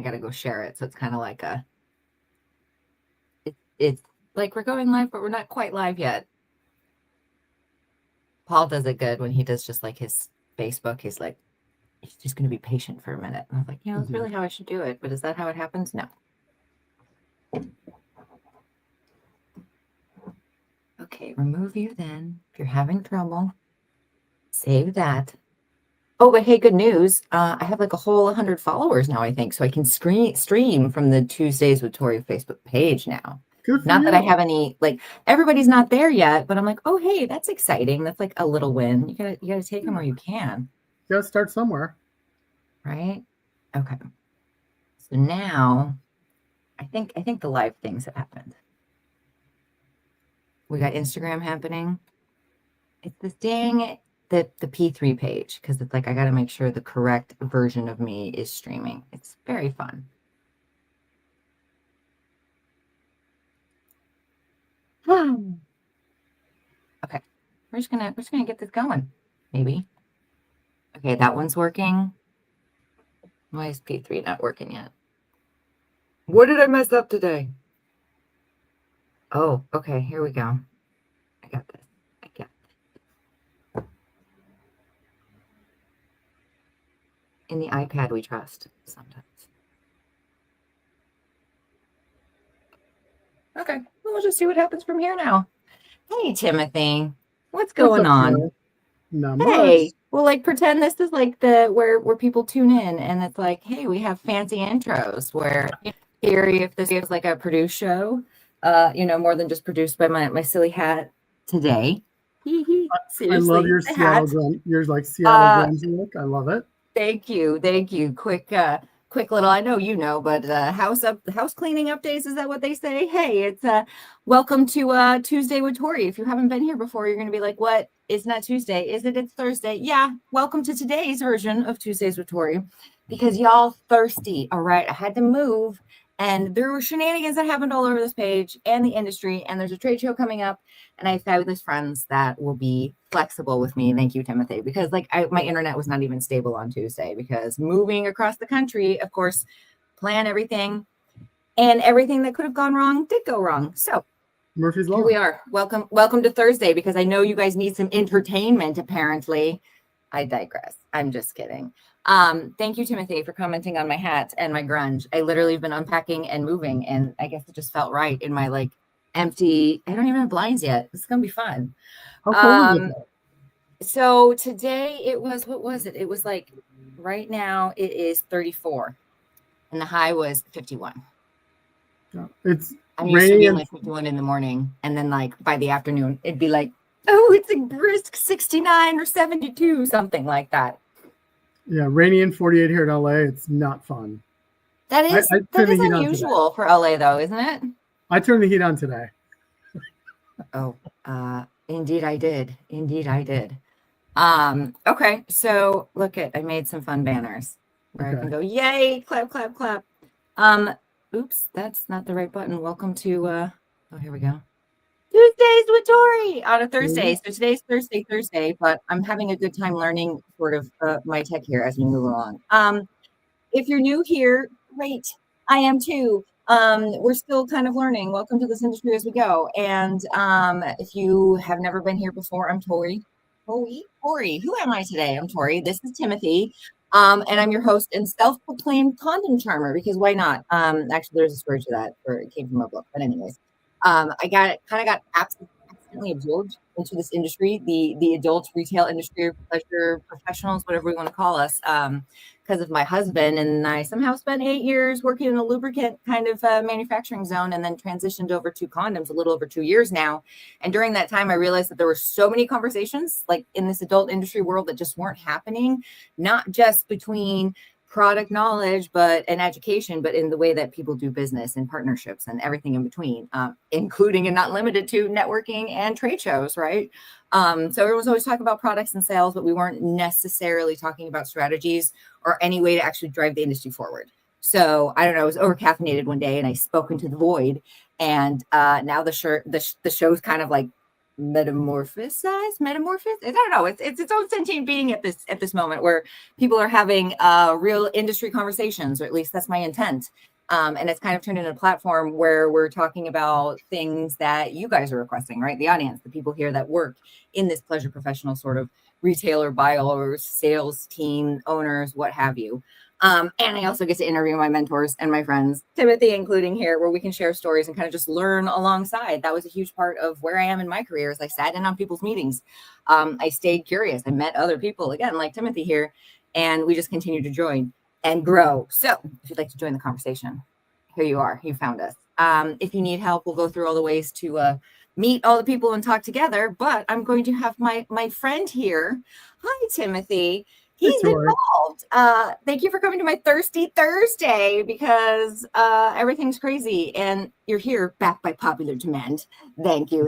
got to go share it. So it's kind of like it's like we're going live, but we're not quite live yet. Paul does it good when he does just like his Facebook. He's like, he's just going to be patient for a minute. And I was like, that's really how I should do it. But is that how it happens? No. Okay, remove you then. If you're having trouble, save that. Oh, but hey, good news. I have like a whole 100 followers now, I think. So I can stream from the Tuesdays with Tori Facebook page now. Not that I have any, like, everybody's not there yet, but I'm like, oh, hey, that's exciting. That's like a little win. You gotta take them where you can. You gotta start somewhere. Right? Okay. So now I think the live things have happened. We got Instagram happening. It's this dang the P3 page, because it's like I gotta make sure the correct version of me is streaming. It's very fun. Okay, we're just gonna get this going, maybe. Okay, that one's working. Why is P3 not working yet? What did I mess up today? Oh, okay, here we go. I got this. In the iPad we trust sometimes. Okay, well, we'll just see what happens from here now. Hey, Timothy, what's going on? Hey, well, like pretend this is like where people tune in, and it's like, hey, we have fancy intros where if this is like a produced show, more than just produced by my silly hat today. I love your Seattle, like Seattle Grunge look. I love it. Thank you. Quick little, I know but house cleaning updates, is that what they say? Hey, it's welcome to Tuesday with Tori. If you haven't been here before, you're going to be like, what? It's not Tuesday, is it? It's Thursday. Yeah, welcome to today's version of Tuesdays with Tori, because y'all thirsty. All right, I had to move, and there were shenanigans that happened all over this page and the industry, and there's a trade show coming up, and I have fabulous friends that will be flexible with me. Thank you, Timothy, because my internet was not even stable on Tuesday, because moving across the country, of course, plan everything, and everything that could have gone wrong did go wrong. So Murphy's Law. Here we are. Welcome to Thursday, because I know you guys need some entertainment, apparently. I digress. I'm just kidding. Thank you, Timothy, for commenting on my hat and my grunge. I literally have been unpacking and moving, and I guess it just felt right in my like empty. I don't even have blinds yet. It's gonna be fun. So today it was, what was it? It was like, right now it is 34, and the high was 51. I'm used to being like 51 in the morning, and then like by the afternoon it'd be like, oh, it's a brisk 69 or 72, something like that. Yeah, rainy and 48 here in LA. It's not fun. That is unusual for LA, though, isn't it? I turned the heat on today. Oh, indeed I did. Okay, so look I made some fun banners where I can go, yay, clap, clap, clap. Oops, that's not the right button. Welcome to, oh, here we go. Tuesdays with Tori on a Thursday. So today's Thursday, but I'm having a good time learning sort of my tech here as we move along. If you're new here, great. I am too. We're still kind of learning. Welcome to this industry as we go. And if you have never been here before, I'm Tori. Tori, who am I today? I'm Tori. This is Timothy. And I'm your host and self-proclaimed condom charmer, because why not? Actually, there's a story to that, or it came from a book. But anyways, I got accidentally absorbed into this industry, the adult retail industry, pleasure professionals, whatever we want to call us, because of my husband. And I somehow spent 8 years working in a lubricant kind of manufacturing zone, and then transitioned over to condoms a little over 2 years now. And during that time, I realized that there were so many conversations like in this adult industry world that just weren't happening, not just between product knowledge and education, but in the way that people do business and partnerships and everything in between, including and not limited to networking and trade shows, right? So everyone's always talking about products and sales, but we weren't necessarily talking about strategies or any way to actually drive the industry forward. So I don't know, I was over caffeinated one day and I spoke into the void, and now the show's kind of like metamorphosis. I don't know. It's its own sentient being at this moment where people are having real industry conversations, or at least that's my intent. And it's kind of turned into a platform where we're talking about things that you guys are requesting, right? The audience, the people here that work in this pleasure professional sort of retailer, buyers, sales team, owners, what have you. And I also get to interview my mentors and my friends, Timothy including here, where we can share stories and kind of just learn alongside. That was a huge part of where I am in my career as I sat in on people's meetings. I stayed curious. I met other people, again, like Timothy here, and we just continue to join and grow. So if you'd like to join the conversation, here you are. You found us. If you need help, we'll go through all the ways to meet all the people and talk together. But I'm going to have my friend here. Hi, Timothy. He's involved. Thank you for coming to my Thirsty Thursday because everything's crazy and you're here back by popular demand. Thank you.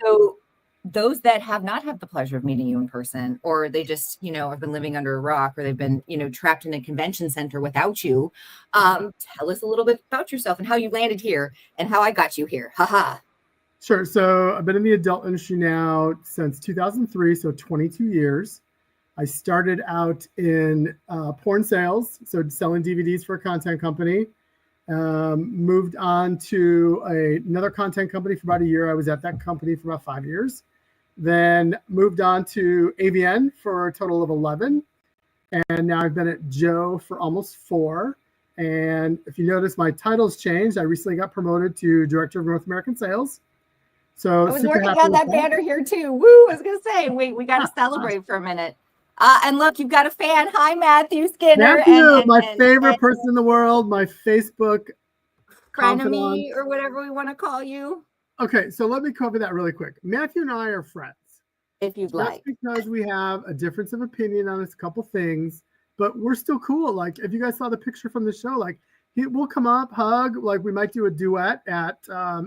So those that have not had the pleasure of meeting you in person, or they just, have been living under a rock, or they've been, trapped in a convention center without you, tell us a little bit about yourself and how you landed here and how I got you here. Haha. Sure. So I've been in the adult industry now since 2003, so 22 years. I started out in porn sales, so selling DVDs for a content company. Moved on to another content company for about a year. I was at that company for about 5 years. Then moved on to AVN for a total of 11. And now I've been at Joe for almost 4. And if you notice, my title's changed. I recently got promoted to Director of North American Sales. So I was working on that banner here too. Woo! I was going to say, wait, we got to celebrate for a minute. And look, you've got a fan. Hi, Matthew Skinner. Matthew, my favorite person in the world, my Facebook frenemy, or whatever we want to call you. Okay, so let me cover that really quick. Matthew and I are friends. If you'd like. Just because we have a difference of opinion on a couple things, but we're still cool. Like, if you guys saw the picture from the show, like, we'll come up, hug, like we might do a duet at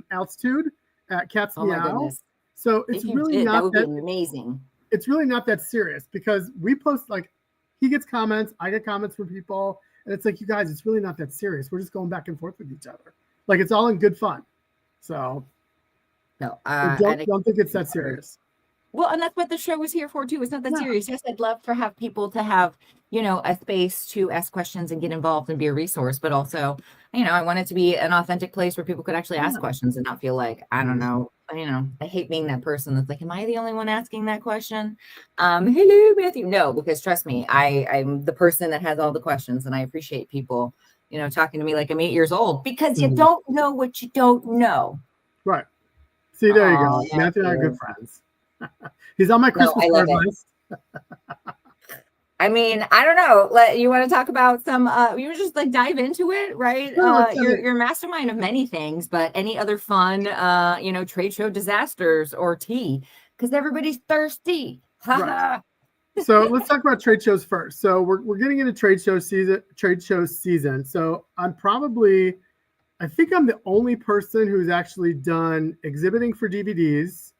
Altitude at Cat's Meow. So it's really not that would be amazing. It's really not that serious because we post, like, he gets comments, I get comments from people, and it's like, you guys, it's really not that serious. We're just going back and forth with each other. Like, it's all in good fun. So no, don't think it's that serious. Well, and that's what the show was here for too. It's not that serious. Yes, I'd love for have people to have, a space to ask questions and get involved and be a resource, but also, I want it to be an authentic place where people could actually ask questions and not feel like, I don't know, I hate being that person that's like, am I the only one asking that question? Hello, Matthew. No, because trust me, I'm the person that has all the questions, and I appreciate people, talking to me like I'm 8 years old because you don't know what you don't know. Right. See, there you go. Matthew and I are good friends. He's on my Christmas card list. I mean, I don't know. You want to talk about some? You just like dive into it, right? You're a mastermind of many things, but any other fun, trade show disasters or tea? Because everybody's thirsty. Right. So let's talk about trade shows first. So we're getting into trade show season. So I think I'm the only person who's actually done exhibiting for DVDs.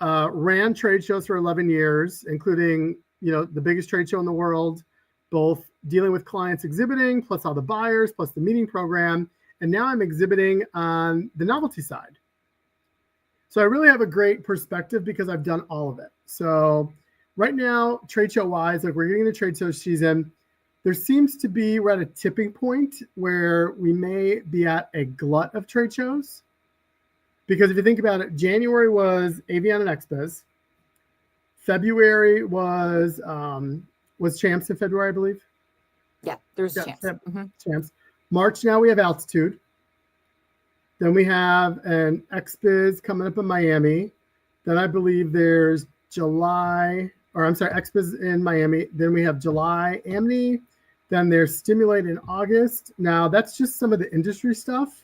Ran trade shows for 11 years, including, the biggest trade show in the world, both dealing with clients exhibiting, plus all the buyers, plus the meeting program. And now I'm exhibiting on the novelty side. So I really have a great perspective because I've done all of it. So right now, trade show wise, like we're getting into trade show season, there seems to be, we're at a tipping point where we may be at a glut of trade shows. Because if you think about it, January was AVN and Expos. February was Champs in February, I believe. Yeah, there's Champs. Champs. March, now we have Altitude. Then we have an Expos coming up in Miami. Then I believe there's Expos in Miami. Then we have July Amity. Then there's Stimulate in August. Now, that's just some of the industry stuff.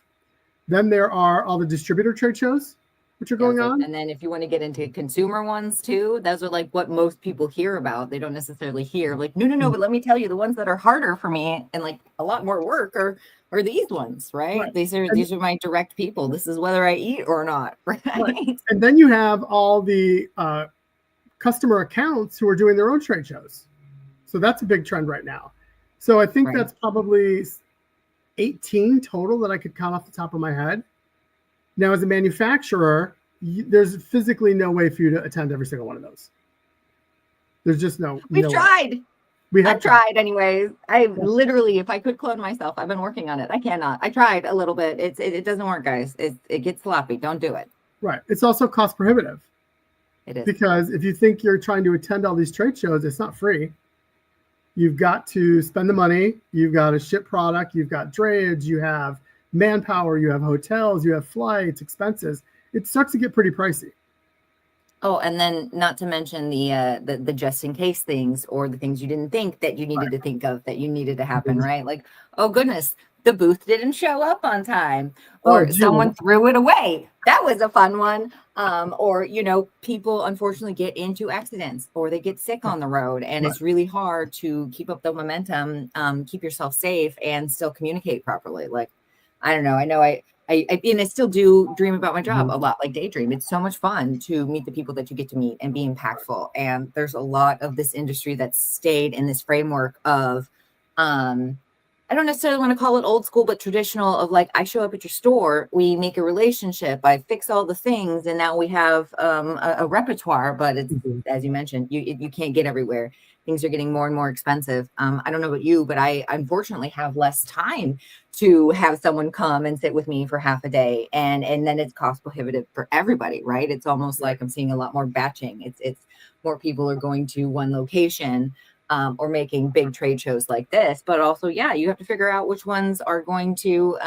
Then there are all the distributor trade shows, which are going on. And then if you want to get into consumer ones too, those are like what most people hear about. They don't necessarily hear like, no, but let me tell you, the ones that are harder for me and like a lot more work are these ones, right? These are my direct people. This is whether I eat or not, right? And then you have all the customer accounts who are doing their own trade shows. So that's a big trend right now. So I think that's probably 18 total that I could count off the top of my head. Now, as a manufacturer, there's physically no way for you to attend every single one of those. There's just We've no tried. We have I've tried anyways. I literally, if I could clone myself, I've been working on it. I cannot. I tried a little bit. It doesn't work, guys. It gets sloppy. Don't do it. Right. It's also cost prohibitive. It is. Because if you think you're trying to attend all these trade shows, it's not free. You've got to spend the money. You've got to ship product. You've got drayage. You have manpower. You have hotels. You have flights, expenses. It starts to get pretty pricey. Oh, and then not to mention the just in case things, or the things you didn't think that you needed to think of that you needed to happen, right? Like, oh goodness, the booth didn't show up on time, or someone threw it away. That was a fun one. Or, you know, people unfortunately get into accidents, or they get sick on the road, and it's really hard to keep up the momentum, keep yourself safe, and still communicate properly. Like, I don't know. I know and I still do dream about my job a lot, like daydream. It's so much fun to meet the people that you get to meet and be impactful. And there's a lot of this industry that's stayed in this framework of, I don't necessarily want to call it old school, but traditional, of like, I show up at your store, we make a relationship, I fix all the things, and now we have a repertoire. But it's, as you mentioned, you can't get everywhere. Things are getting more and more expensive. I don't know about you, but I unfortunately have less time to have someone come and sit with me for half a day. And then it's cost prohibitive for everybody, right? It's almost like I'm seeing a lot more batching. It's more people are going to one location, or making big trade shows like this. But also, yeah, you have to figure out which ones are going to,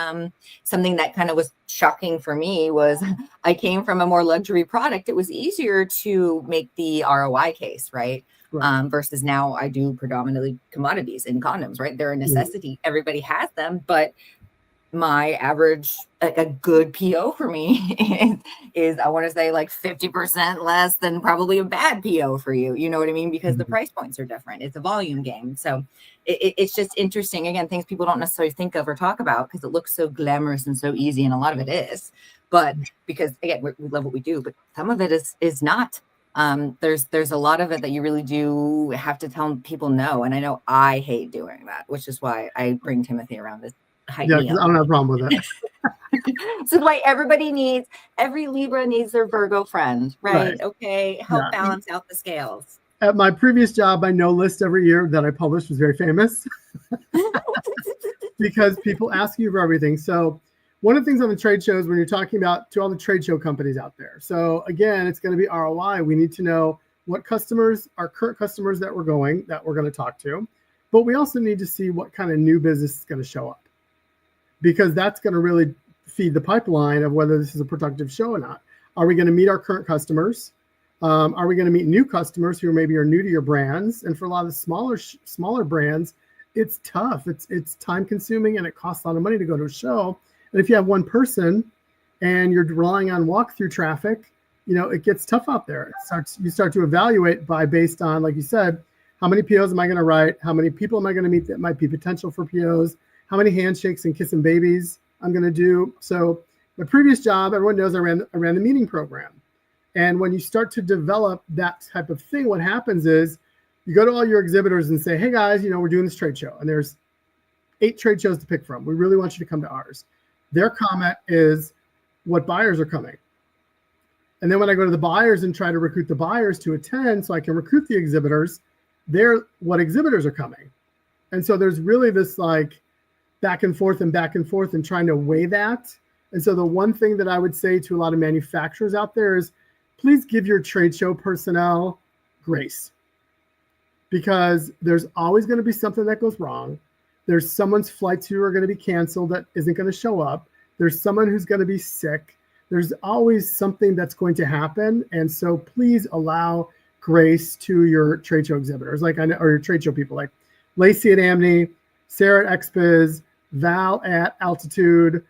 something that kind of was shocking for me was I came from a more luxury product. It was easier to make the ROI case, right? Versus now I do predominantly commodities and condoms, right? They're a necessity. Everybody has them, but my average, a good PO for me is I want to say like 50% less than probably a bad PO for you. You know what I mean? Because the price points are different. It's a volume game. So it's just interesting. Again, things people don't necessarily think of or talk about because it looks so glamorous and so easy. And a lot of it is, but because again, we love what we do, but some of it is not. There's a lot of it that you really do have to tell people no. And I know I hate doing that, which is why I bring Timothy around this. Yeah, because I don't have a problem with it. This is why every Libra needs their Virgo friend, right? Okay, help balance out the scales. At my previous job, my no list every year that I published was very famous because people ask you for everything. So one of the things on the trade shows when you're talking about to all the trade show companies out there. So again, it's going to be ROI. We need to know what customers, our current customers that we're going to talk to, but we also need to see what kind of new business is going to show up, because that's going to really feed the pipeline of whether this is a productive show or not. Are we going to meet our current customers? Are we going to meet new customers who maybe are new to your brands? And for a lot of smaller brands, it's tough. It's time consuming and it costs a lot of money to go to a show. And if you have one person and you're relying on walkthrough traffic, you know, it gets tough out there. You start to evaluate based on, like you said, how many POs am I going to write? How many people am I going to meet that might be potential for POs? How many handshakes and kissing babies I'm going to do? So my previous job, everyone knows I ran the meeting program. And when you start to develop that type of thing, what happens is you go to all your exhibitors and say, hey guys, you know, we're doing this trade show and there's 8 trade shows to pick from. We really want you to come to ours. Their comment is what buyers are coming. And then when I go to the buyers and try to recruit the buyers to attend so I can recruit the exhibitors, what exhibitors are coming. And so there's really this like back and forth and trying to weigh that. And so the one thing that I would say to a lot of manufacturers out there is please give your trade show personnel grace, because there's always going to be something that goes wrong. There's someone's flights who are going to be canceled that isn't going to show up. There's someone who's going to be sick. There's always something that's going to happen. And so please allow grace to your trade show exhibitors, or your trade show people, like Lacey at Amni, Sarah at XBiz, Val at Altitude,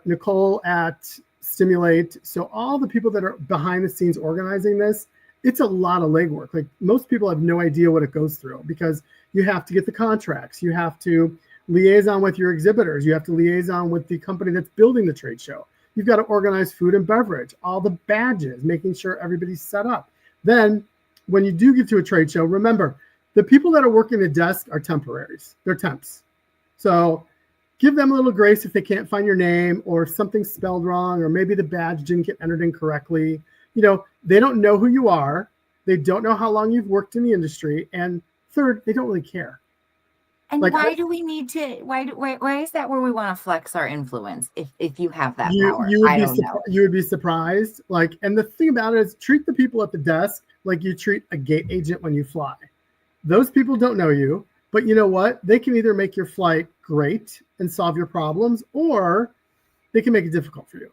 Nicole at Stimulate. So all the people that are behind the scenes organizing this, it's a lot of legwork. Like most people have no idea what it goes through, because you have to get the contracts. You have to liaison with your exhibitors. You have to liaison with the company that's building the trade show. You've got to organize food and beverage, all the badges, making sure everybody's set up. Then when you do get to a trade show, remember, the people that are working the desk are temporaries. They're temps. So give them a little grace if they can't find your name or something's spelled wrong, or maybe the badge didn't get entered in correctly. They don't know who you are. They don't know how long you've worked in the industry. And third, they don't really care. And why do we need to? Why is that where we want to flex our influence? If you have that power, I don't know. You would be surprised. And the thing about it is, treat the people at the desk like you treat a gate agent when you fly. Those people don't know you, but you know what? They can either make your flight great and solve your problems, or they can make it difficult for you.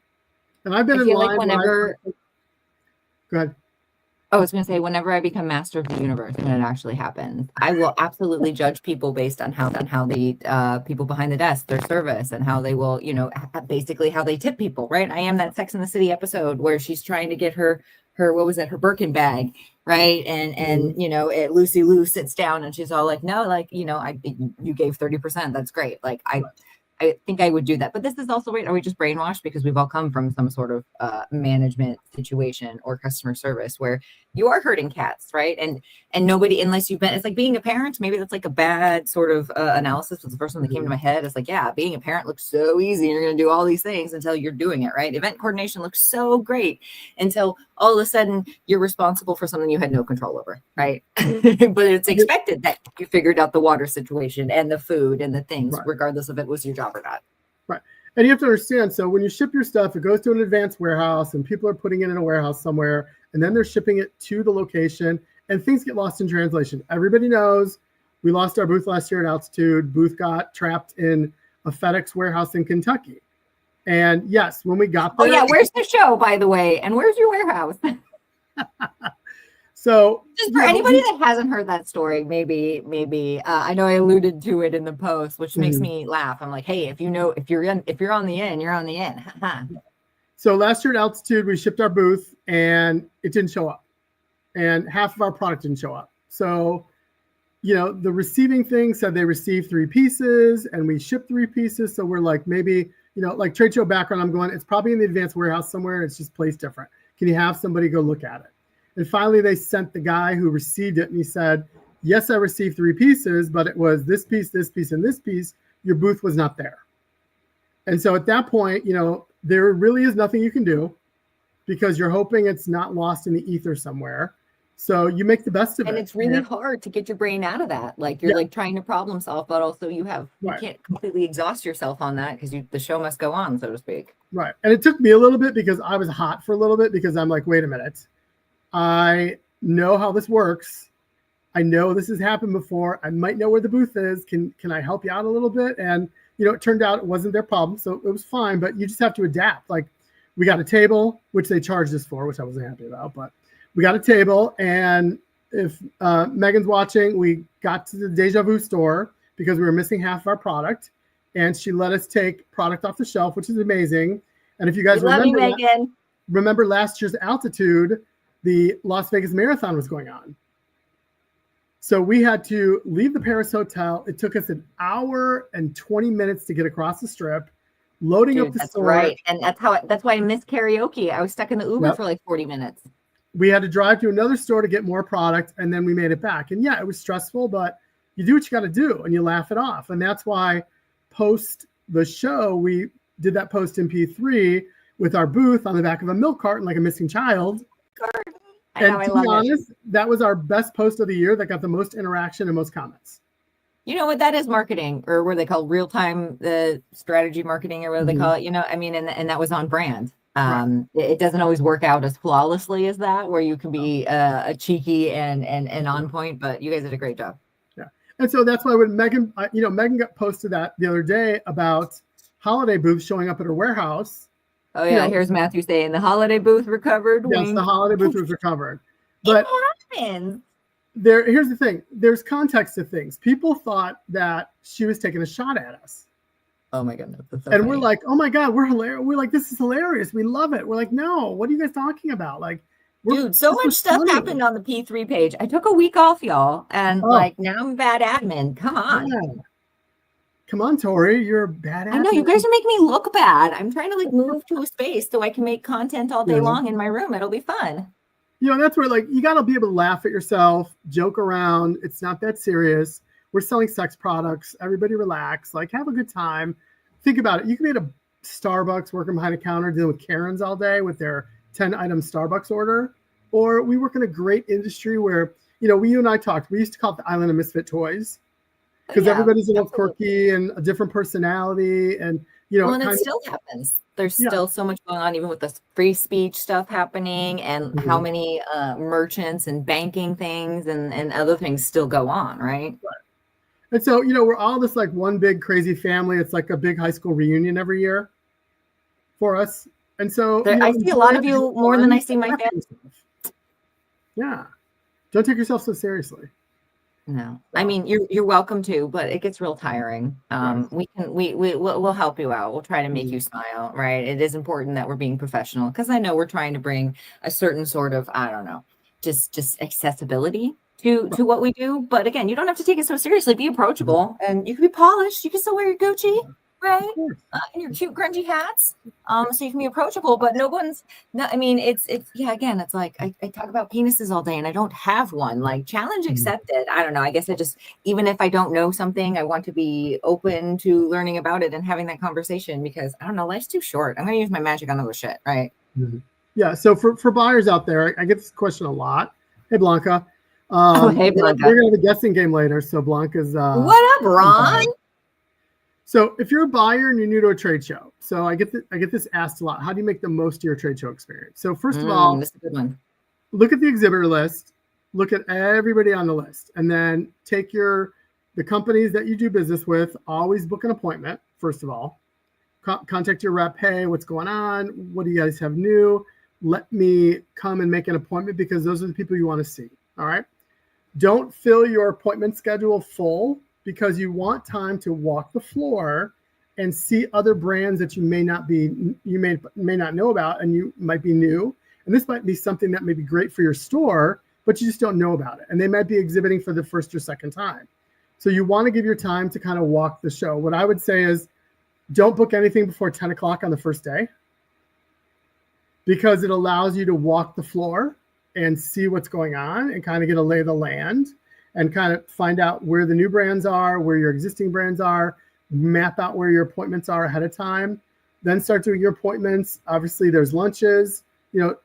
And I've been in line whenever. Go ahead. I was going to say, whenever I become master of the universe, when it actually happens, I will absolutely judge people based on how the people behind the desk, their service, and how they will, basically how they tip people, right? I am that Sex and the City episode where she's trying to get her what was it, her Birkin bag, right? And Lucy Lou sits down and she's all like, no, you gave 30%. That's great. I think I would do that. But this is also, are we just brainwashed because we've all come from some sort of management situation or customer service where you are herding cats, right? And nobody, unless you've been, it's like being a parent. Maybe that's like a bad sort of analysis. But the first one that came to my head is like, yeah, being a parent looks so easy. You're going to do all these things until you're doing it, right? Event coordination looks so great until all of a sudden you're responsible for something you had no control over, right? But it's expected that you figured out the water situation and the food and the things, right, regardless of it was your job or not. Right. And you have to understand, so when you ship your stuff, it goes to an advanced warehouse and people are putting it in a warehouse somewhere, and then they're shipping it to the location, and things get lost in translation. Everybody knows we lost our booth last year at Altitude. Booth got trapped in a FedEx warehouse in Kentucky. And yes, when we got there. Oh yeah, where's the show, by the way? And where's your warehouse? So just for anybody that hasn't heard that story, maybe I know I alluded to it in the post, which makes me laugh. I'm like, hey, if you're on the in, you're on the in. So last year at Altitude, we shipped our booth and it didn't show up, and half of our product didn't show up. So, the receiving thing said they received 3 pieces and we shipped 3 pieces. So we're like, maybe, like trade show background, I'm going, it's probably in the advanced warehouse somewhere and it's just placed different. Can you have somebody go look at it? And finally, they sent the guy who received it, and he said, yes, I received 3 pieces, but it was this piece, and this piece. Your booth was not there. And so at that point, there really is nothing you can do because you're hoping it's not lost in the ether somewhere. So you make the best of it. And it's really hard to get your brain out of that. Like you're like trying to problem solve, but also you can't completely exhaust yourself on that because the show must go on, so to speak. Right. And it took me a little bit because I was hot for a little bit because I'm like, wait a minute. I know how this works. I know this has happened before. I might know where the booth is. Can I help you out a little bit? And, it turned out it wasn't their problem. So it was fine, but you just have to adapt. Like we got a table, which they charged us for, which I wasn't happy about, but we got a table. And if Megan's watching, we got to the Deja Vu store because we were missing half of our product. And she let us take product off the shelf, which is amazing. And if you guys remember last year's Altitude, the Las Vegas Marathon was going on. So we had to leave the Paris hotel. It took us 1 hour and 20 minutes to get across the strip, loading up the store. Right. And that's why I missed karaoke. I was stuck in the Uber for like 40 minutes. We had to drive to another store to get more product, and then we made it back. And yeah, it was stressful, but you do what you got to do and you laugh it off. And that's why post the show, we did that post in P3 with our booth on the back of a milk carton like a missing child. And to be honest, that was our best post of the year that got the most interaction and most comments. You know what that is, marketing, or what they call real-time strategy marketing, or what they call it, and that was on brand. It doesn't always work out as flawlessly as that, where you can be a cheeky and on point, but you guys did a great job. Yeah. And so that's why when Megan got posted that the other day about holiday booths showing up at her warehouse. Oh yeah, here's Matthew saying the holiday booth recovered. Yes, the holiday booth was recovered. But here's the thing. There's context to things. People thought that she was taking a shot at us. Oh my goodness. That's so and funny. We're like, oh my God, we're hilarious. We're like, this is hilarious. We love it. We're like, no, what are you guys talking about? Like, dude, so much stuff happened on the P3 page. I took a week off, y'all. And now I'm bad admin. Come on. Yeah. Come on, Tori, you're a bad. I know you guys are making me look bad. I'm trying to move to a space so I can make content all day long in my room. It'll be fun. That's where you got to be able to laugh at yourself, joke around. It's not that serious. We're selling sex products. Everybody relax, have a good time. think about it. You can be at a Starbucks working behind a counter dealing with Karens all day with their 10-item Starbucks order, or we work in a great industry where, you and I talked. We used to call it the Island of Misfit Toys because everybody's a little quirky and a different personality, and and it still happens. There's still so much going on, even with the free speech stuff happening, and how many merchants and banking things and other things still go on, right? And so, we're all this like one big crazy family. It's like a big high school reunion every year for us. And so I see a lot of you more than I see my family. Yeah. Don't take yourself so seriously. No, I mean, you're welcome to, but it gets real tiring. We'll help you out. We'll try to make you smile, right? It is important that we're being professional, because I know we're trying to bring a certain sort of, I don't know, just accessibility to what we do. But again, you don't have to take it so seriously. Be approachable, and you can be polished. You can still wear your Gucci, right? And your cute grungy hats. So you can be approachable, but I mean, it's again, it's like I talk about penises all day and I don't have one. Like, challenge accepted. I don't know. I guess even if I don't know something, I want to be open to learning about it and having that conversation, because I don't know, life's too short. I'm going to use my magic on other shit, right? Yeah. So for buyers out there, I get this question a lot. Hey, Blanca. Hey, Blanca. We're going to have a guessing game later. So Blanca's. What up, Ron? So if you're a buyer and you're new to a trade show, so I get this asked a lot. How do you make the most of your trade show experience? So first of all, that's a good one. Look at the exhibitor list, look at everybody on the list, and then take the companies that you do business with. Always book an appointment. First of all, contact your rep. Hey, what's going on? What do you guys have new? Let me come and make an appointment, because those are the people you want to see. All right. Don't fill your appointment schedule full, because you want time to walk the floor and see other brands that you may not know about, and you might be new. And this might be something that may be great for your store, but you just don't know about it. And they might be exhibiting for the first or second time. So you want to give your time to kind of walk the show. What I would say is, don't book anything before 10 o'clock on the first day, because it allows you to walk the floor and see what's going on and kind of get a lay of the land, and kind of find out where the new brands are, where your existing brands are, map out where your appointments are ahead of time, then start doing your appointments. Obviously, there's lunches.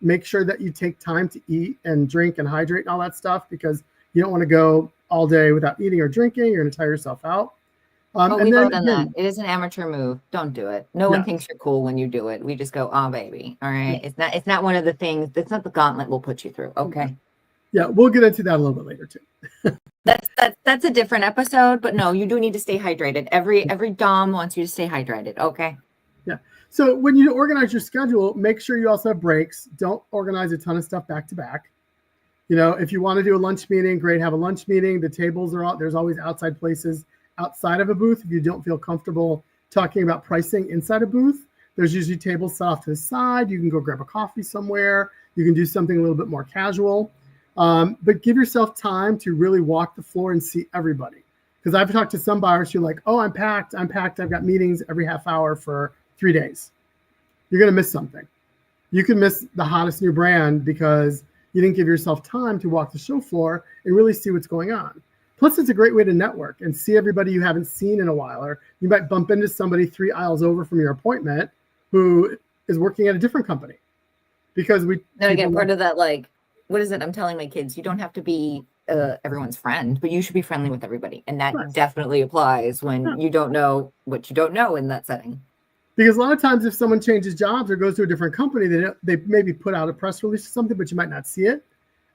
Make sure that you take time to eat and drink and hydrate and all that stuff, because you don't want to go all day without eating or drinking. You're going to tire yourself out. We've all done that. It is an amateur move. Don't do it. No one thinks you're cool when you do it. We just go, oh, baby. All right. It's not one of the things. It's not the gauntlet we'll put you through. Okay. Yeah, we'll get into that a little bit later too. That's a different episode, but no, you do need to stay hydrated. Every Dom wants you to stay hydrated. Okay. Yeah. So when you organize your schedule, make sure you also have breaks. Don't organize a ton of stuff back to back. If you want to do a lunch meeting, great, have a lunch meeting. The tables are out. There's always outside places outside of a booth. If you don't feel comfortable talking about pricing inside a booth, there's usually tables set off to the side. You can go grab a coffee somewhere. You can do something a little bit more casual. But give yourself time to really walk the floor and see everybody. Because I've talked to some buyers who are like, oh, I'm packed. I've got meetings every half hour for 3 days. You're going to miss something. You can miss the hottest new brand because you didn't give yourself time to walk the show floor and really see what's going on. Plus, it's a great way to network and see everybody you haven't seen in a while. Or you might bump into somebody 3 aisles over from your appointment who is working at a different company. Because part of that, like, what is it? I'm telling my kids, you don't have to be everyone's friend, but you should be friendly with everybody. And that definitely applies when you don't know what you don't know in that setting. Because a lot of times if someone changes jobs or goes to a different company, they maybe put out a press release or something, but you might not see it.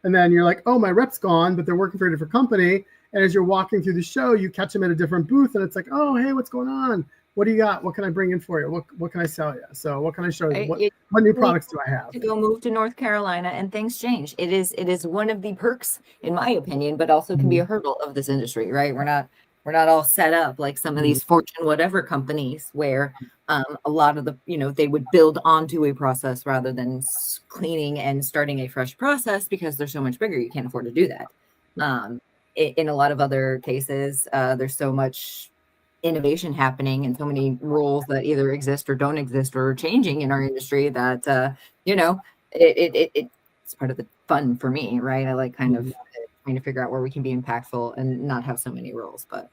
And then you're like, oh, my rep's gone, but they're working for a different company. And as you're walking through the show, you catch them at a different booth and it's like, oh, hey, what's going on? What do you got? What can I bring in for you? What can I sell you? So what can I show you? What new products do I have? To go move to North Carolina and things change. It is one of the perks, in my opinion, but also can be a hurdle of this industry, right? We're not all set up like some of these Fortune whatever companies where a lot of the, they would build onto a process rather than cleaning and starting a fresh process because they're so much bigger. You can't afford to do that. In a lot of other cases, there's so much innovation happening and so many rules that either exist or don't exist or are changing in our industry that it's part of the fun for me, right? I like kind of trying to figure out where we can be impactful and not have so many rules. But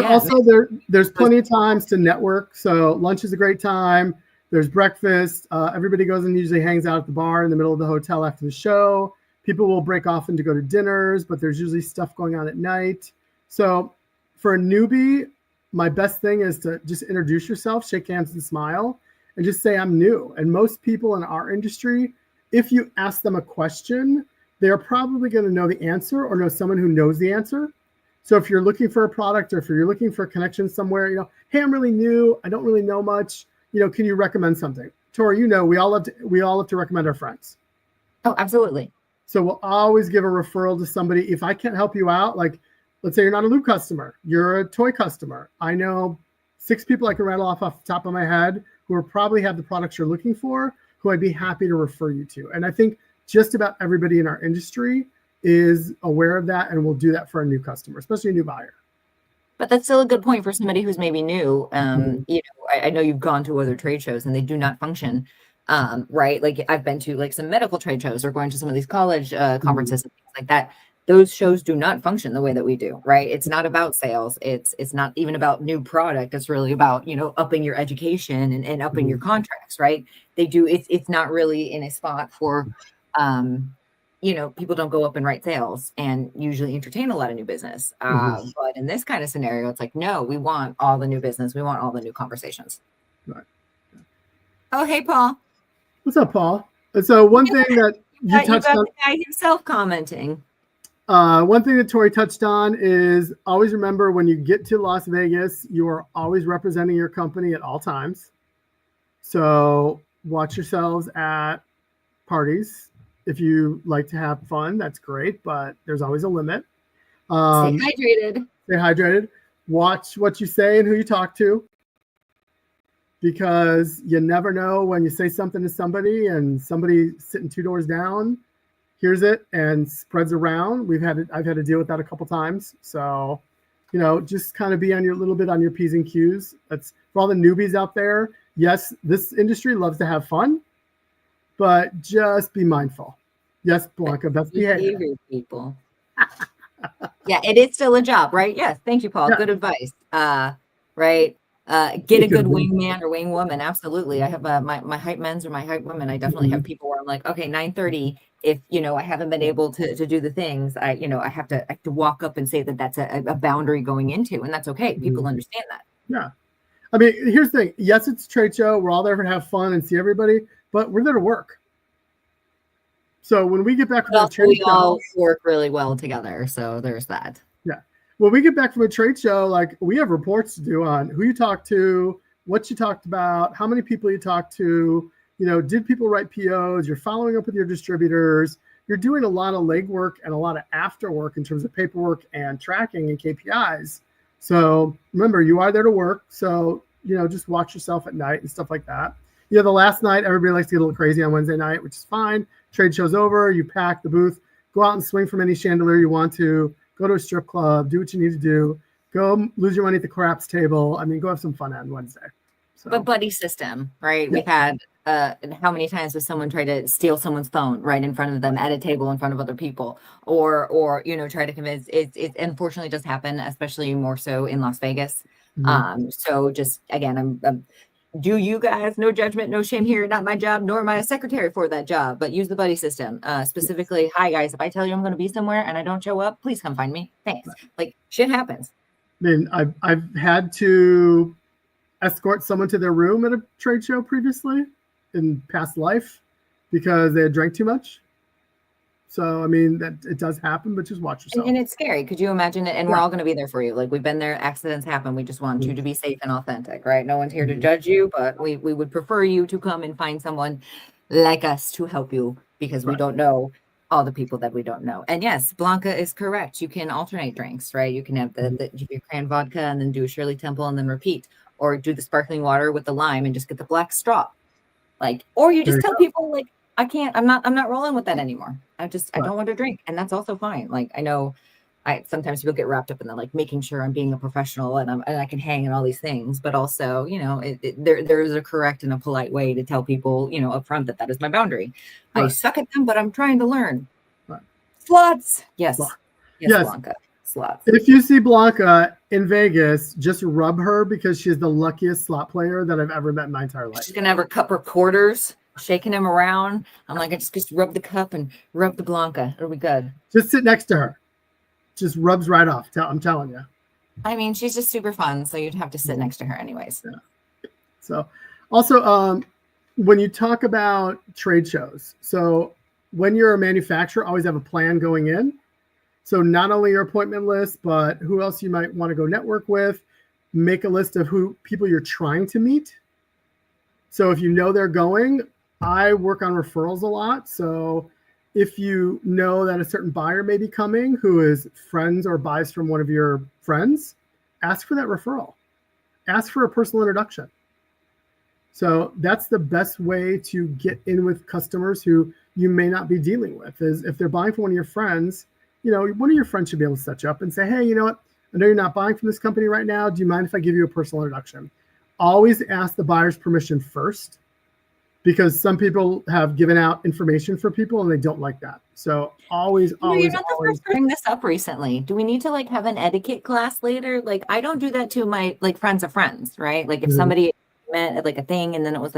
Also there's plenty of times to network. So lunch is a great time. There's breakfast. Everybody goes and usually hangs out at the bar in the middle of the hotel after the show. People will break off and to go to dinners, but there's usually stuff going on at night. So for a newbie, my best thing is to just introduce yourself, shake hands and smile, and just say, I'm new. And most people in our industry, if you ask them a question, they're probably going to know the answer or know someone who knows the answer. So if you're looking for a product or if you're looking for a connection somewhere, hey, I'm really new. I don't really know much. Can you recommend something? Tori, we all love to recommend our friends. Oh, absolutely. So we'll always give a referral to somebody. If I can't help you out, like let's say you're not a lube customer, you're a toy customer. I know 6 people I can rattle off the top of my head who will probably have the products you're looking for, who I'd be happy to refer you to. And I think just about everybody in our industry is aware of that and will do that for a new customer, especially a new buyer. But that's still a good point for somebody who's maybe new. I know you've gone to other trade shows and they do not function. Right? Like I've been to like some medical trade shows or going to some of these college conferences and things like that. Those shows do not function the way that we do, right? It's not about sales. It's not even about new product. It's really about, upping your education and upping your contracts, right? It's not really in a spot for, people don't go up and write sales and usually entertain a lot of new business. But in this kind of scenario, it's like, no, we want all the new business. We want all the new conversations. Right. Oh, hey, Paul. What's up, Paul? So one thing that you touched on, the guy himself commenting. One thing that Tori touched on is always remember when you get to Las Vegas, you are always representing your company at all times. So watch yourselves at parties. If you like to have fun, that's great, but there's always a limit. Stay hydrated. Stay hydrated. Watch what you say and who you talk to, because you never know when you say something to somebody and somebody sitting 2 doors down hears it and spreads around. I've had to deal with that a couple times. So, just kind of be on your P's and Q's. That's for all the newbies out there. Yes, this industry loves to have fun, but just be mindful. Yes, Blanca, that's behavior. People. Yeah, it is still a job, right? Yes. Thank you, Paul. Yeah. Good advice. Right. Get a good wingman or wingwoman. Absolutely. I have my hype men's or my hype women. I definitely have people where I'm like, okay, 9:30. If I haven't been able to do the things, I have to walk up and say that that's a boundary going into, and that's okay. People understand that. Yeah. I mean, here's the thing. Yes, it's a trade show. We're all there to have fun and see everybody, but we're there to work. So when we get back from the trade show, we all work really well together. So there's that. Yeah. When we get back from a trade show, like we have reports to do on who you talked to, what you talked about, how many people you talked to, did people write POs? You're following up with your distributors. You're doing a lot of legwork and a lot of after work in terms of paperwork and tracking and KPIs. So remember, you are there to work. So, just watch yourself at night and stuff like that. The last night, everybody likes to get a little crazy on Wednesday night, which is fine. Trade show's over. You pack the booth, go out and swing from any chandelier you want to, go to a strip club, do what you need to do, go lose your money at the craps table. I mean, go have some fun on Wednesday. So. But buddy system, right? Yeah. We've had how many times has someone tried to steal someone's phone right in front of them at a table in front of other people, or try to convince it unfortunately does happen, especially more so in Las Vegas. So just again, I'm do you guys, no judgment, no shame here, not my job, nor am I a secretary for that job, but use the buddy system. Specifically, hi guys, if I tell you I'm going to be somewhere and I don't show up, please come find me. Thanks. Like shit happens. I mean, I've had to escort someone to their room at a trade show previously in past life because they had drank too much. So, I mean, that it does happen, but just watch yourself. And it's scary. Could you imagine it? And we're all going to be there for you. Like we've been there. Accidents happen. We just want you to be safe and authentic, right? No one's here to judge you, but we would prefer you to come and find someone like us to help you because we don't know all the people that we don't know. And yes, Blanca is correct. You can alternate drinks, right? You can have your cran vodka and then do a Shirley Temple and then repeat, or do the sparkling water with the lime and just get the black straw. Like, or you just tell people like, I'm not rolling with that anymore. I don't want to drink. And that's also fine. Like, I know sometimes people get wrapped up in the, like making sure I'm being a professional and I can hang and all these things, but also, there is a correct and a polite way to tell people, up front that is my boundary. Right. I suck at them, but I'm trying to learn. Right. Slots. Yes. Yes, Blanca. slots. If you see Blanca in Vegas, just rub her because she's the luckiest slot player that I've ever met in my entire life. She's gonna have her cup her quarters, shaking them around. I'm like, I just rub the cup and rub the Blanca. It'll be good. Just sit next to her. Just rubs right off. I'm telling you. I mean, she's just super fun, so you'd have to sit next to her anyways. Yeah. So, also, when you talk about trade shows, so when you're a manufacturer, always have a plan going in. So not only your appointment list, but who else you might want to go network with. Make a list of who people you're trying to meet. So if you know they're going, I work on referrals a lot. So if you know that a certain buyer may be coming who is friends or buys from one of your friends, ask for that referral. Ask for a personal introduction. So that's the best way to get in with customers who you may not be dealing with. Is if they're buying from one of your friends, one of your friends should be able to set you up and say, hey, you know what? I know you're not buying from this company right now. Do you mind if I give you a personal introduction? Always ask the buyer's permission first, because some people have given out information for people and they don't like that. So always. You're not the first to bring this up recently. Do we need to have an etiquette class later? I don't do that to my friends of friends, right? If somebody met at a thing and then it was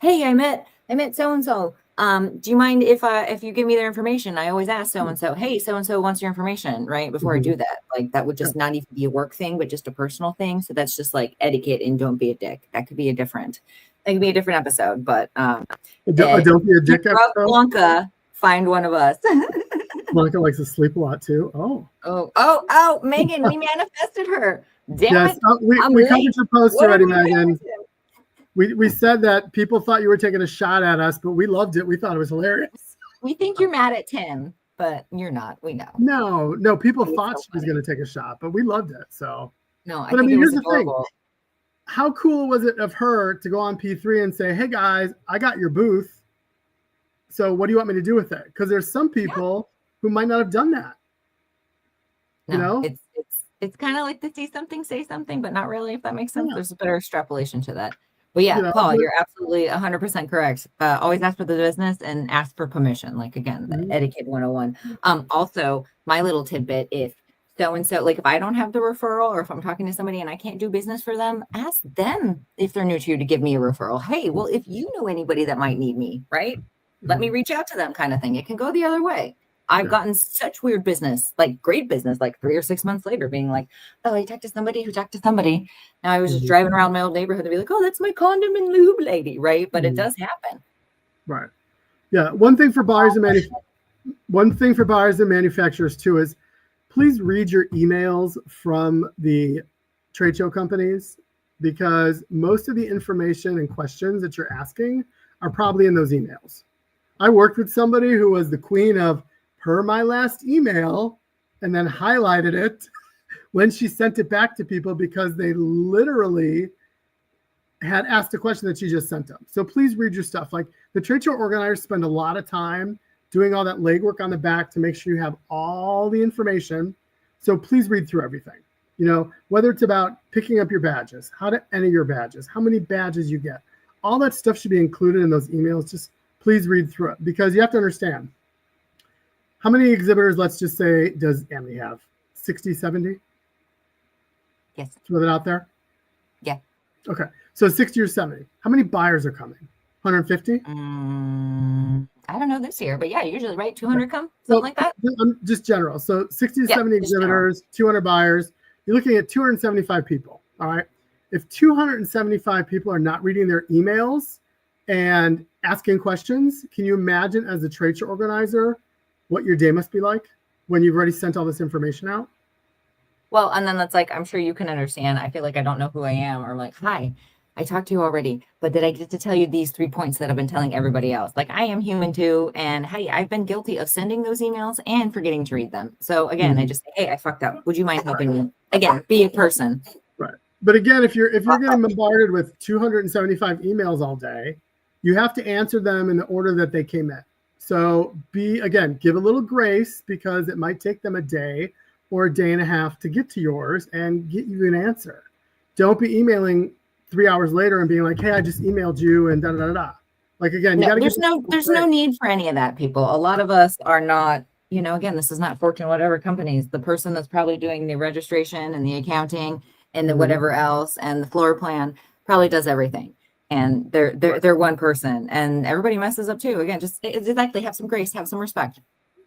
hey, I met so-and-so. Do you mind if you give me their information? I always ask so-and-so, hey, so-and-so wants your information, right? Before I do that. That would just not even be a work thing, but just a personal thing. So that's just etiquette and don't be a dick. That could be a different episode, but don't be a dick episode. Blanca, find one of us. Blanca likes to sleep a lot too. Oh, Megan, we manifested her. Damn it. We covered your post already, Megan. We said that people thought you were taking a shot at us, but we loved it. We thought it was hilarious. We think you're mad at Tim, but you're not. We know. No, people thought she was going to take a shot, but we loved it. So no, but I mean, here's the thing. How cool was it of her to go on P3 and say, hey guys, I got your booth. So what do you want me to do with it? Because there's some people who might not have done that. No, it's kind of like to see something, say something, but not really, if that makes sense. There's a better extrapolation to that. But yeah, Paul, you're absolutely 100% correct. Always ask for the business and ask for permission. Again, the etiquette 101. Also, my little tidbit, if so-and-so, if I don't have the referral or if I'm talking to somebody and I can't do business for them, ask them if they're new to you to give me a referral. Hey, well, if you know anybody that might need me, right? Let me reach out to them kind of thing. It can go the other way. I've gotten such weird business, great business, 3 or 6 months later being oh, I talked to somebody who talked to somebody. Now I was just driving around my old neighborhood to be oh, that's my condom and lube lady, right? But it does happen. Right. Yeah. One thing for buyers and manufacturers too is please read your emails from the trade show companies, because most of the information and questions that you're asking are probably in those emails. I worked with somebody who was the queen of per my last email, and then highlighted it when she sent it back to people because they literally had asked a question that she just sent them. So please read your stuff. The trade show organizers spend a lot of time doing all that legwork on the back to make sure you have all the information. So please read through everything. Whether it's about picking up your badges, how to enter your badges, how many badges you get, all that stuff should be included in those emails. Just please read through it, because you have to understand. How many exhibitors, let's just say, does Emily have? 60, 70? Yes. Throw that out there? Yeah. Okay. So 60 or 70. How many buyers are coming? 150? I don't know this year, but yeah, usually, right? 200 come? Something like that? Just general. So 60 to 70 exhibitors, 200 buyers. You're looking at 275 people. All right. If 275 people are not reading their emails and asking questions, can you imagine, as a trade show organizer, what your day must be like when you've already sent all this information out? Well, and then that's I'm sure you can understand. I feel I don't know who I am, or hi, I talked to you already, but did I get to tell you these 3 points that I've been telling everybody else? I am human too. And hey, I've been guilty of sending those emails and forgetting to read them. So again, I just say, hey, I fucked up. Would you mind helping me? Again, be a person. Right. But again, if you're getting bombarded with 275 emails all day, you have to answer them in the order that they came in. So give a little grace, because it might take them a day or a day and a half to get to yours and get you an answer. Don't be emailing 3 hours later and being hey, I just emailed you and da da da da. Again, you got to there's no need for any of that, people. A lot of us are not you know, again, this is not Fortune whatever companies. The person that's probably doing the registration and the accounting and the whatever else and the floor plan probably does everything. And they're one person, and everybody messes up too. Again, just exactly, have some grace, have some respect.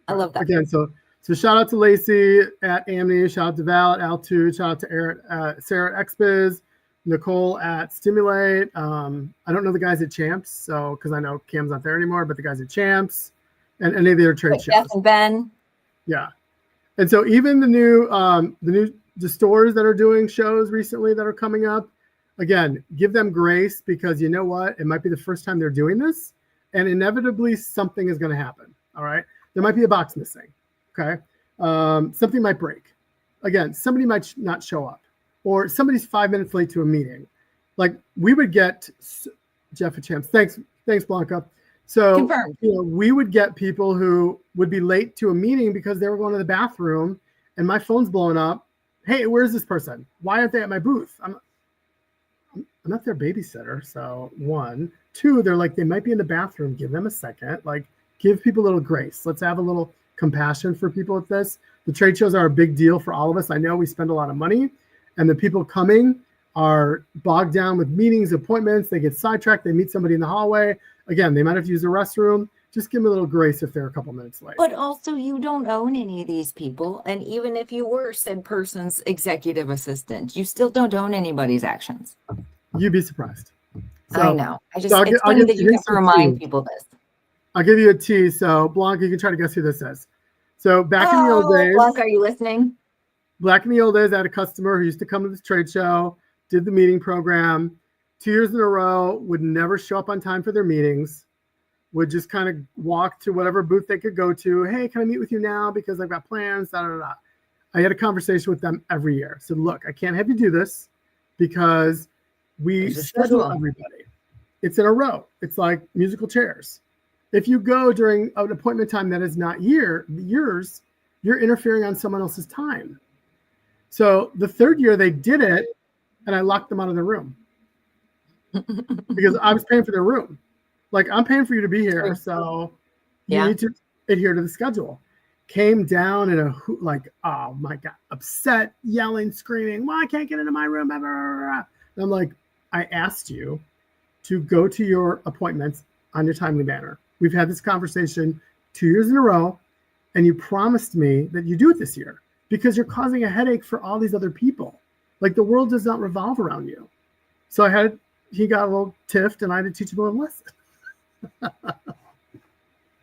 I love that. Again, so shout out to Lacey at Amni, shout out to Val at L2, shout out to Eric, Sarah at XBiz, Nicole at Stimulate. I don't know the guys at Champs, so because I know Cam's not there anymore, but the guys at Champs and any of their trade shows. Jeff and Ben. Yeah, and so even the stores that are doing shows recently that are coming up, again, give them grace, because you know what? It might be the first time they're doing this, and inevitably something is going to happen. All right. There might be a box missing. Okay. Something might break. Again, somebody might not show up, or somebody's 5 minutes late to a meeting. Like we would get Jeff at Champs. Thanks, Blanca. So, Confirmed. you know, we would get people who would be late to a meeting because they were going to the bathroom and my phone's blowing up. Hey, where's this person? Why aren't they at my booth? I'm not their babysitter. So 1, 2, they're like, they might be in the bathroom. Give them a second. Like, give people a little grace. Let's have a little compassion for people with this. The trade shows are a big deal for all of us. I know we spend a lot of money, and the people coming are bogged down with meetings, appointments. They get sidetracked. They meet somebody in the hallway. Again, they might have to use the restroom. Just give them a little grace if they're a couple minutes late. But also, you don't own any of these people. And even if you were said person's executive assistant, you still don't own anybody's actions. You'd be surprised. So, I know. It's funny that you have to remind people this. I'll give you a tease. So, Blanca, you can try to guess who this is. So, back in the old days. Blanca, are you listening? Back in the old days, I had a customer who used to come to this trade show, did the meeting program, 2 years in a row, would never show up on time for their meetings, would just kind of walk to whatever booth they could go to. Hey, can I meet with you now? Because I've got plans, da, da, da. I had a conversation with them every year. So, look, I can't have you do this because we schedule everybody. It's in a row. It's like musical chairs. If you go during an appointment time that is not yours, you're interfering on someone else's time. So the third year they did it, and I locked them out of the room because I was paying for their room. Like, I'm paying for you to be here, so you need to adhere to the schedule. Came down in a like, oh my God, upset, yelling, screaming, well, I can't get into my room. Blah, blah, blah, blah. And I'm like, I asked you to go to your appointments on your timely manner. We've had this conversation 2 years in a row, and you promised me that you do it this year because you're causing a headache for all these other people. Like, the world does not revolve around you. So he got a little tiffed, and I had to teach him a little lesson.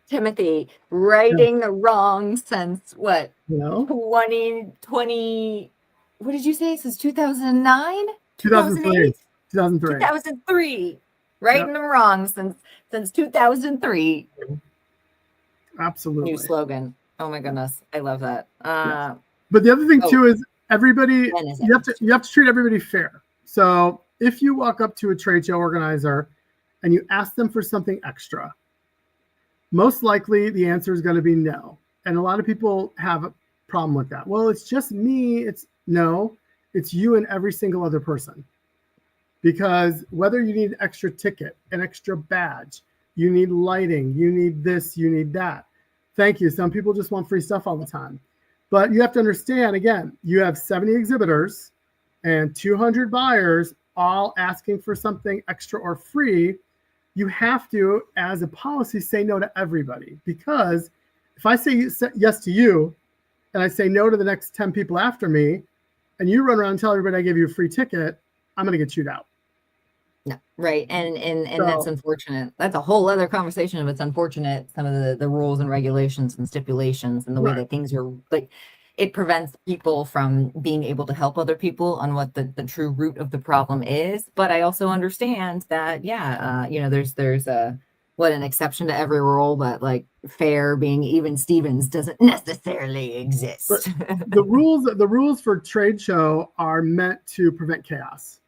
Timothy, righting the wrong since what? 2020. What did you say? Since 2009? 2003. 2003. Righting the wrong since 2003. Absolutely. New slogan. Oh my goodness. I love that. Yes. But the other thing too is everybody, you have to treat everybody fair. So if you walk up to a trade show organizer and you ask them for something extra, most likely the answer is going to be no. And a lot of people have a problem with that. Well, it's just me. It's you and every single other person. Because whether you need an extra ticket, an extra badge, you need lighting, you need this, you need that. Thank you. Some people just want free stuff all the time. But you have to understand, again, you have 70 exhibitors and 200 buyers all asking for something extra or free. You have to, as a policy, say no to everybody. Because if I say yes to you and I say no to the next 10 people after me, and you run around and tell everybody I gave you a free ticket, I'm going to get chewed out. No, right. And that's unfortunate. That's a whole other conversation of it's unfortunate, some of the rules and regulations and stipulations and the way that things are, like, it prevents people from being able to help other people on what the true root of the problem is. But I also understand that, there's an exception to every rule, but like fair being even Stevens doesn't necessarily exist. But the rules for trade show are meant to prevent chaos.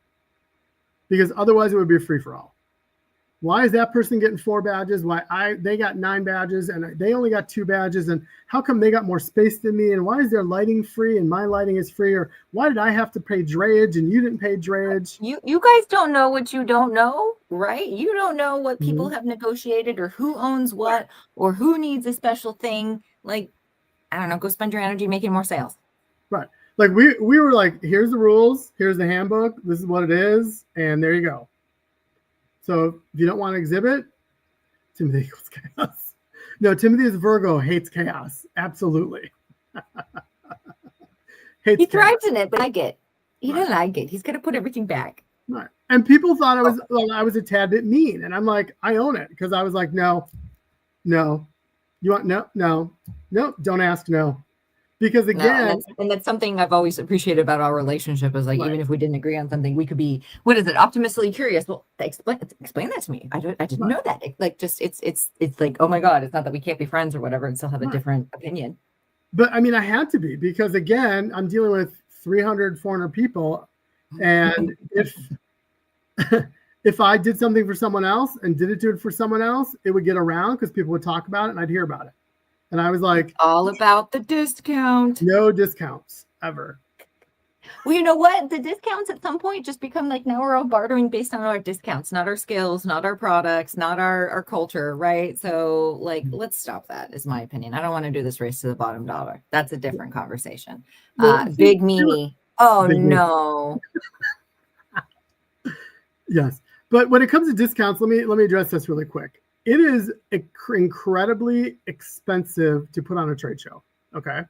Because otherwise it would be a free-for-all. Why is that person getting 4 badges? They got 9 badges and they only got 2 badges? And how come they got more space than me? And why is their lighting free and my lighting is free? Or why did I have to pay drayage and you didn't pay drayage? You guys don't know what you don't know, right? You don't know what people have negotiated or who owns what or who needs a special thing. Like, I don't know, go spend your energy making more sales. Right. Like we were like, here's the rules, here's the handbook, this is what it is, and there you go. So if you don't want to exhibit, Timothy equals chaos. No, Timothy is Virgo, hates chaos. Absolutely. Hates He chaos. thrives in it, but I get. He doesn't like it. He's gonna put everything back. Right. And people thought I was a tad bit mean, and I'm like, I own it, because I was like, no, you want no, don't ask, no, because again, and that's something I've always appreciated about our relationship is like, even if we didn't agree on something, we could be, what is it, optimistically curious. Well, explain that to me. I didn't know that. Like, just it's like, oh my God, it's not that we can't be friends or whatever and still have a different opinion. But I mean, I had to be, because again, I'm dealing with 300, 400 people, and if I did something for someone else and didn't do it for someone else, it would get around because people would talk about it and I'd hear about it. And I was like, it's all about the discount. No discounts ever. Well, you know what? The discounts at some point just become like, now we're all bartering based on our discounts, not our skills, not our products, not our culture, right? So like, let's stop that, is my opinion. I don't want to do this race to the bottom dollar. That's a different conversation. Well, big meanie. Oh, big no. Yes. But when it comes to discounts, let me address this really quick. It is incredibly expensive to put on a trade show. Okay.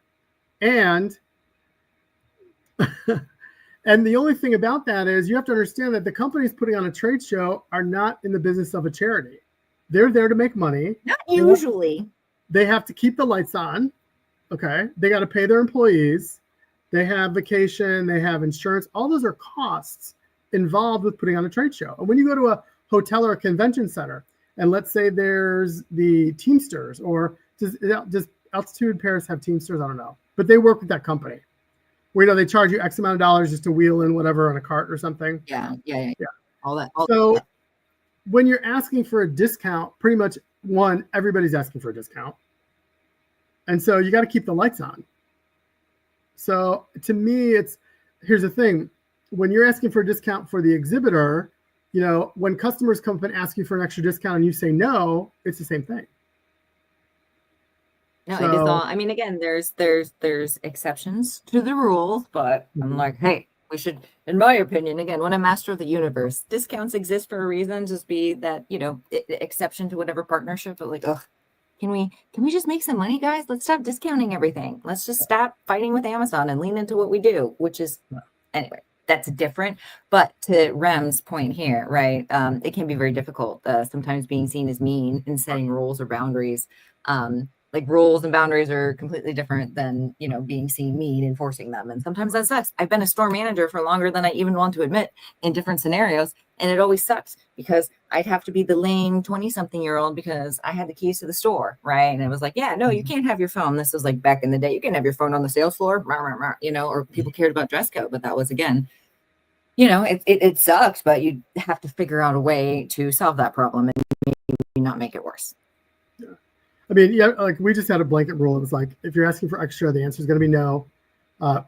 And and the only thing about that is you have to understand that the companies putting on a trade show are not in the business of a charity. They're there to make money. Not usually. They have to keep the lights on. Okay. They got to pay their employees. They have vacation. They have insurance. All those are costs involved with putting on a trade show. And when you go to a hotel or a convention center, and let's say there's the Teamsters, or does Altitude Paris have Teamsters? I don't know, but they work with that company where, they charge you X amount of dollars just to wheel in whatever on a cart or something. Yeah. All that. So when you're asking for a discount, pretty much everybody's asking for a discount. And so you got to keep the lights on. So to me, here's the thing. When you're asking for a discount for the exhibitor, when customers come up and ask you for an extra discount and you say no, it's the same thing. No, it is all. I mean, again, there's exceptions to the rules, but I'm like, hey, we should, in my opinion, again, when I'm master of the universe, discounts exist for a reason. Just be that, exception to whatever partnership. But like, can we just make some money, guys? Let's stop discounting everything. Let's just stop fighting with Amazon and lean into what we do, which is, anyway, that's different. But to Rem's point here, right? It can be very difficult. Sometimes being seen as mean and setting rules or boundaries. Like rules and boundaries are completely different than, being seen mean, enforcing them. And sometimes that sucks. I've been a store manager for longer than I even want to admit in different scenarios. And it always sucks because I'd have to be the lame 20-something-year-old because I had the keys to the store, right? And it was like, yeah, no, you can't have your phone. This was like back in the day. You can have your phone on the sales floor, or people cared about dress code. But that was, again, it sucks, but you have to figure out a way to solve that problem and maybe not make it worse. Yeah. I mean, yeah, like we just had a blanket rule. It was like, if you're asking for extra, the answer is going to be no.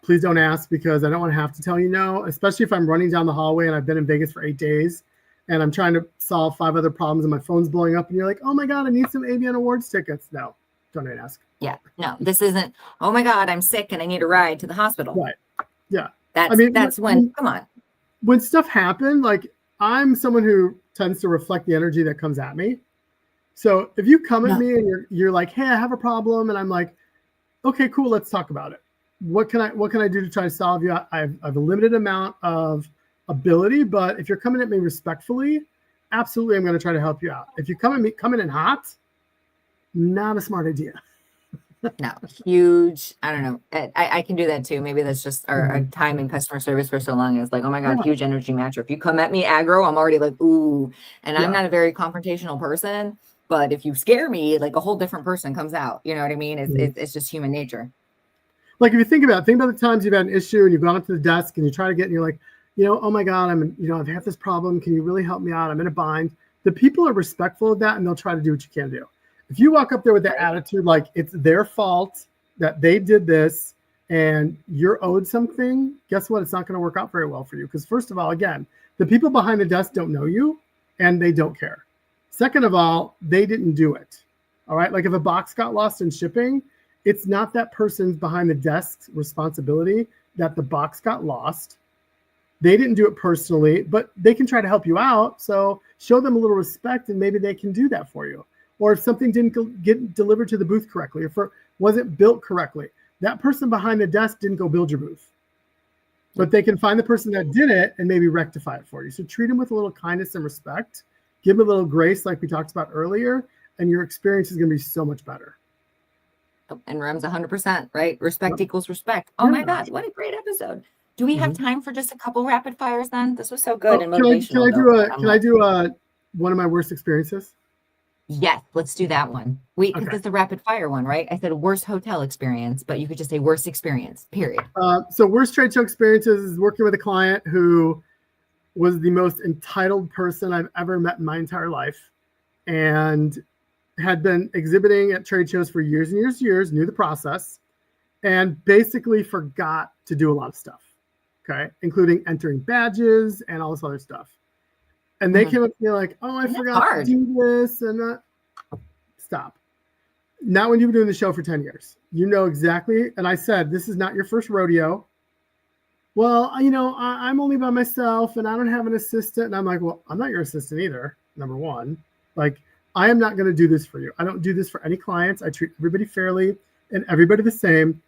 Please don't ask, because I don't want to have to tell you no, especially if I'm running down the hallway and I've been in Vegas for 8 days and I'm trying to solve 5 other problems and my phone's blowing up and you're like, oh my God, I need some Avian Awards tickets. No, don't ask. Yeah, no, this isn't, oh my God, I'm sick and I need a ride to the hospital. Right. Yeah. That's when, come on. When stuff happened, like I'm someone who tends to reflect the energy that comes at me. So if you come at me and you're like, hey, I have a problem, and I'm like, okay, cool, let's talk about it. What can I do to try to solve you? I have a limited amount of ability, but if you're coming at me respectfully, absolutely, I'm going to try to help you out. If you coming in hot, not a smart idea. No, huge. I don't know. I can do that too. Maybe that's just our time in customer service for so long. It's like, oh my God, huge energy matcher. If you come at me aggro, I'm already like, ooh. And I'm not a very confrontational person. But if you scare me, like a whole different person comes out. You know what I mean? It's just human nature. Like if you think about the times you've had an issue and you've gone up to the desk and you try to get, and you're like, oh my God, I've had this problem. Can you really help me out? I'm in a bind. The people are respectful of that and they'll try to do what you can do. If you walk up there with that attitude, like it's their fault that they did this and you're owed something, guess what? It's not going to work out very well for you. Because first of all, again, the people behind the desk don't know you and they don't care. Second of all, they didn't do it. All right. Like if a box got lost in shipping, it's not that person's behind the desk's responsibility that the box got lost. They didn't do it personally, but they can try to help you out. So show them a little respect and maybe they can do that for you. Or if something didn't get delivered to the booth correctly, if it wasn't built correctly, that person behind the desk didn't go build your booth. But they can find the person that did it and maybe rectify it for you. So treat them with a little kindness and respect. Give them a little grace like we talked about earlier, and your experience is going to be so much better. And Rem's 100%, right? Respect equals respect. Oh my God, what a great episode. Do we have time for just a couple rapid fires then? This was so good and motivational. Can I do one of my worst experiences? Yes, let's do that one. Because it's the rapid fire one, right? I said worst hotel experience, but you could just say worst experience, period. So worst trade show experiences is working with a client who was the most entitled person I've ever met in my entire life, and had been exhibiting at trade shows for years and years and years, knew the process, and basically forgot to do a lot of stuff, okay, including entering badges and all this other stuff. And they came up to me like, oh, I forgot to do this. And stop. Not when you've been doing the show for 10 years. You know exactly. And I said, this is not your first rodeo. Well, you know, I'm only by myself and I don't have an assistant. And I'm like, well, I'm not your assistant either, number one. Like, I am not going to do this for you. I don't do this for any clients. I treat everybody fairly and everybody the same.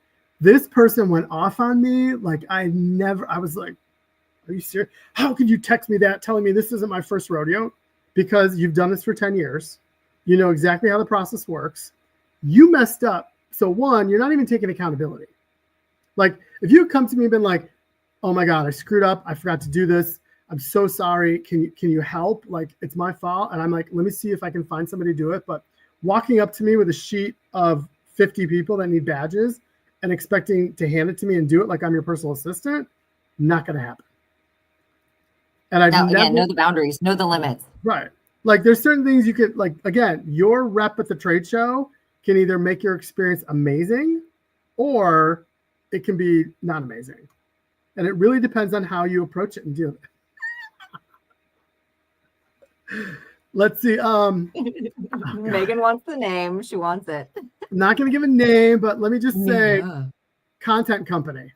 This person went off on me like I was like, are you serious? How could you text me that telling me this isn't my first rodeo? Because you've done this for 10 years. You know exactly how the process works. You messed up. So one, you're not even taking accountability. Like if you come to me and been like, oh my God, I screwed up. I forgot to do this. I'm so sorry. Can you help? Like it's my fault. And I'm like, let me see if I can find somebody to do it. But walking up to me with a sheet of 50 people that need badges and expecting to hand it to me and do it like I'm your personal assistant, not going to happen. And I've know the boundaries, know the limits. Right. Like there's certain things you could like, again, your rep at the trade show can either make your experience amazing or it can be not amazing. And it really depends on how you approach it and deal with it. Let's see. Megan wants the name. She wants it. I'm not going to give a name, but let me just say content company.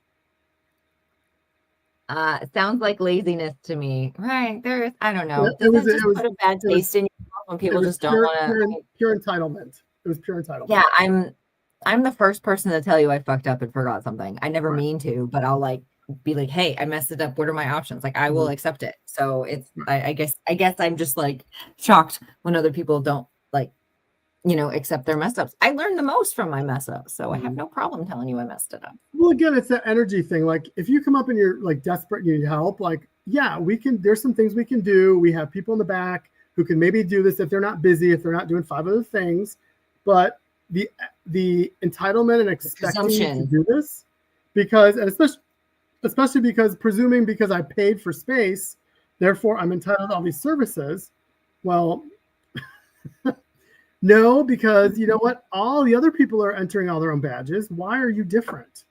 Sounds like laziness to me. Right. I don't know. It was put a bad taste in your mouth when people just don't want to. Pure entitlement. It was pure entitlement. Yeah, I'm the first person to tell you I fucked up and forgot something. I never mean to, but I'll like be like, hey, I messed it up. What are my options? Like I will accept it. So it's I guess I'm just like shocked when other people don't like, you know, accept their mess ups. I learned the most from my mess ups. So I have no problem telling you I messed it up. Well, again, it's that energy thing. Like if you come up and you're like desperate and you need help, like, yeah, there's some things we can do. We have people in the back who can maybe do this if they're not busy, if they're not doing 5 other things. But the entitlement and expecting to do this because, and especially because presuming because I paid for space, therefore I'm entitled to all these services. Well, no, because you know what? All the other people are entering all their own badges. Why are you different?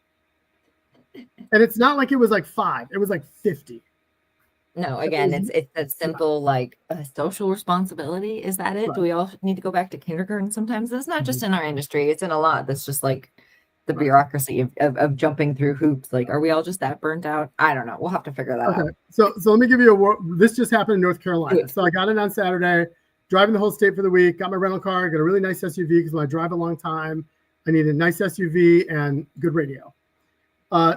And it's not like it was like 5. It was like 50. No, again, it's that simple like social responsibility. Is that it? Right. Do we all need to go back to kindergarten sometimes? That's not just in our industry. It's in a lot. That's just like the bureaucracy of jumping through hoops. Like, are we all just that burnt out? I don't know. We'll have to figure that out. So let me give you this just happened in North Carolina. So I got in on Saturday, driving the whole state for the week, got my rental car, got a really nice SUV because when I drive a long time, I need a nice SUV and good radio.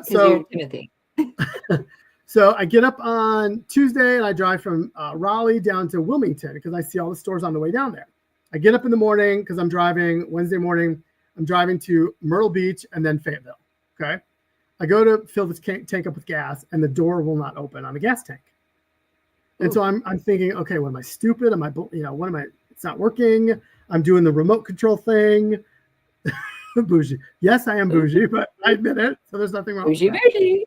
So Timothy. So I get up on Tuesday and I drive from Raleigh down to Wilmington because I see all the stores on the way down there. I get up in the morning because I'm driving Wednesday morning. I'm driving to Myrtle Beach and then Fayetteville. Okay. I go to fill this tank up with gas and the door will not open on the gas tank. And so I'm thinking, okay, what am I stupid? It's not working. I'm doing the remote control thing. Bougie. Yes, I am bougie, but I admit it. So there's nothing wrong with that. Bougie.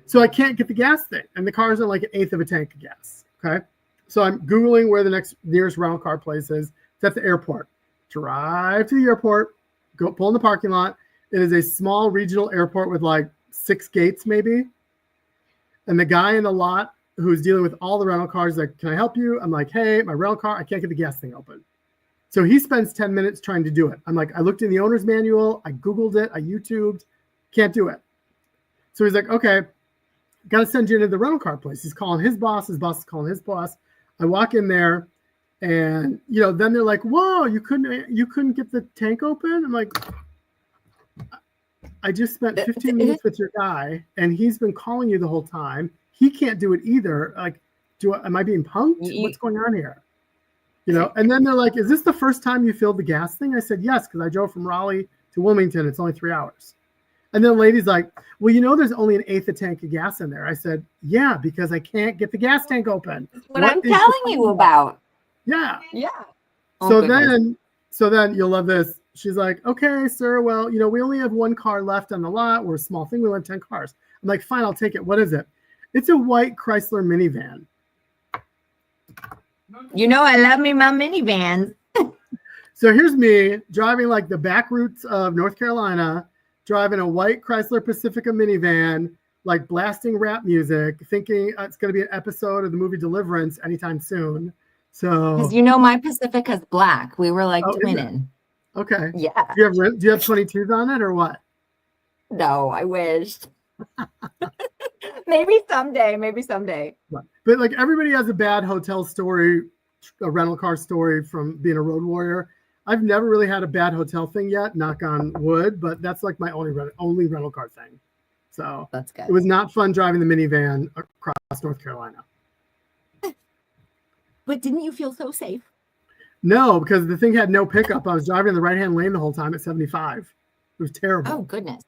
So I can't get the gas thing. And the car's in like 1/8 of a tank of gas. Okay. So I'm Googling where the nearest rental car place is. It's at the airport. Drive to the airport, go pull in the parking lot. It is a small regional airport with like 6 gates maybe. And the guy in the lot who's dealing with all the rental cars like, can I help you? I'm like, hey, my rental car, I can't get the gas thing open. So he spends 10 minutes trying to do it. I'm like, I looked in the owner's manual, I Googled it, I YouTubed, can't do it. So he's like, okay, got to send you into the rental car place. He's calling his boss is calling his boss. I walk in there, and then they're like, whoa, you couldn't get the tank open? I'm like, I just spent 15 minutes with your guy, and he's been calling you the whole time. He can't do it either. Like, am I being punked? What's going on here? And then they're like, is this the first time you filled the gas thing? I said, yes, because I drove from Raleigh to Wilmington. It's only 3 hours. And then the lady's like, well, there's only an eighth of tank of gas in there. I said, yeah, because I can't get the gas tank open. What I'm telling you about. Yeah. Yeah. So then you'll love this. She's like, okay, sir. Well, we only have 1 car left on the lot. We're a small thing. We want 10 cars. I'm like, fine, I'll take it. What is it? It's a white Chrysler minivan. I love me my minivans. So here's me driving like the back routes of North Carolina, driving a white Chrysler Pacifica minivan, like blasting rap music, thinking it's going to be an episode of the movie Deliverance anytime soon. So, because my Pacifica's black. We were like twinning. Okay. Yeah. Do you have 22s on it or what? No, I wish. Maybe someday. But like everybody has a bad hotel story, a rental car story from being a road warrior. I've never really had a bad hotel thing yet, knock on wood, but that's like my only rental car thing. So that's good. It was not fun driving the minivan across North Carolina. But didn't you feel so safe? No, because the thing had no pickup. I was driving in the right-hand lane the whole time at 75. It was terrible. Oh goodness.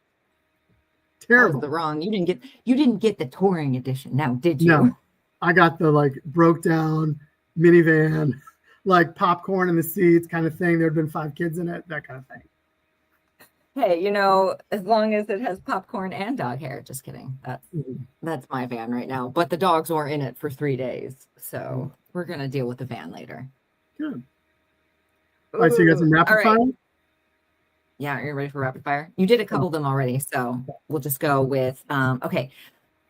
Terrible. That was the wrong. You didn't get the touring edition now, did you? No. I got the like broke down minivan, like popcorn in the seats kind of thing. There'd been 5 kids in it, that kind of thing. Hey, as long as it has popcorn and dog hair. Just kidding. That's my van right now. But the dogs were in it for 3 days. So we're going to deal with the van later. Good. All right, so you got some rapid fire? Yeah, are you ready for rapid fire? You did a couple of them already, so we'll just go with, okay,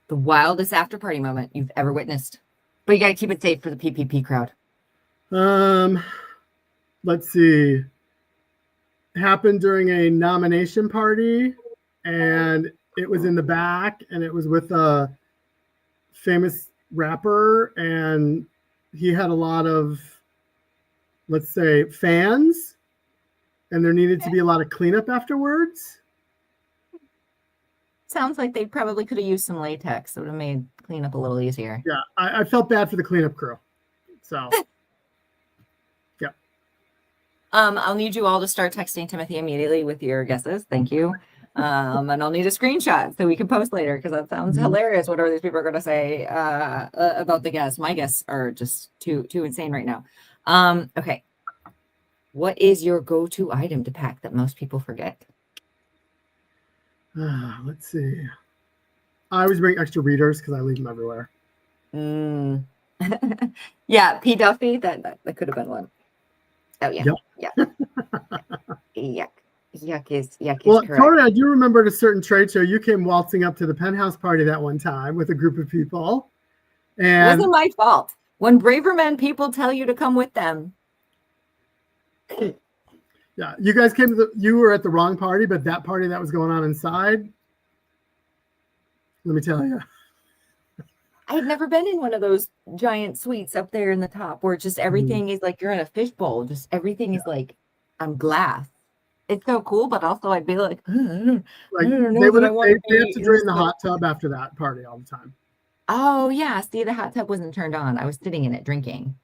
the wildest after party moment you've ever witnessed. But you got to keep it safe for the PPP crowd. Let's see. Happened during a nomination party, and it was in the back, and it was with a famous rapper, and he had a lot of, let's say, fans, and there needed to be a lot of cleanup afterwards. Sounds like they probably could have used some latex. It would have made cleanup a little easier. Yeah, I felt bad for the cleanup crew. So, yeah. I'll need you all to start texting Timothy immediately with your guesses. Thank you. And I'll need a screenshot so we can post later because that sounds hilarious. Whatever these people are going to say about the guests. My guests are just too insane right now. Okay. What is your go-to item to pack that most people forget? Let's see. I always bring extra readers because I leave them everywhere. Yeah, P. Duffy. That could have been one. Oh yeah, yeah. Yuck is well, correct. Tori, I do remember at a certain trade show you came waltzing up to the penthouse party that one time with a group of people. And it wasn't my fault. When braver men people tell you to come with them. Yeah, you guys you were at the wrong party, but that party that was going on inside, let me tell you. I had never been in one of those giant suites up there in the top where just everything is like you're in a fishbowl. Just everything is like on glass. It's so cool, but also I'd be like, I don't know. They have to drain the hot tub after that party all the time. Oh yeah, see, the hot tub wasn't turned on. I was sitting in it drinking.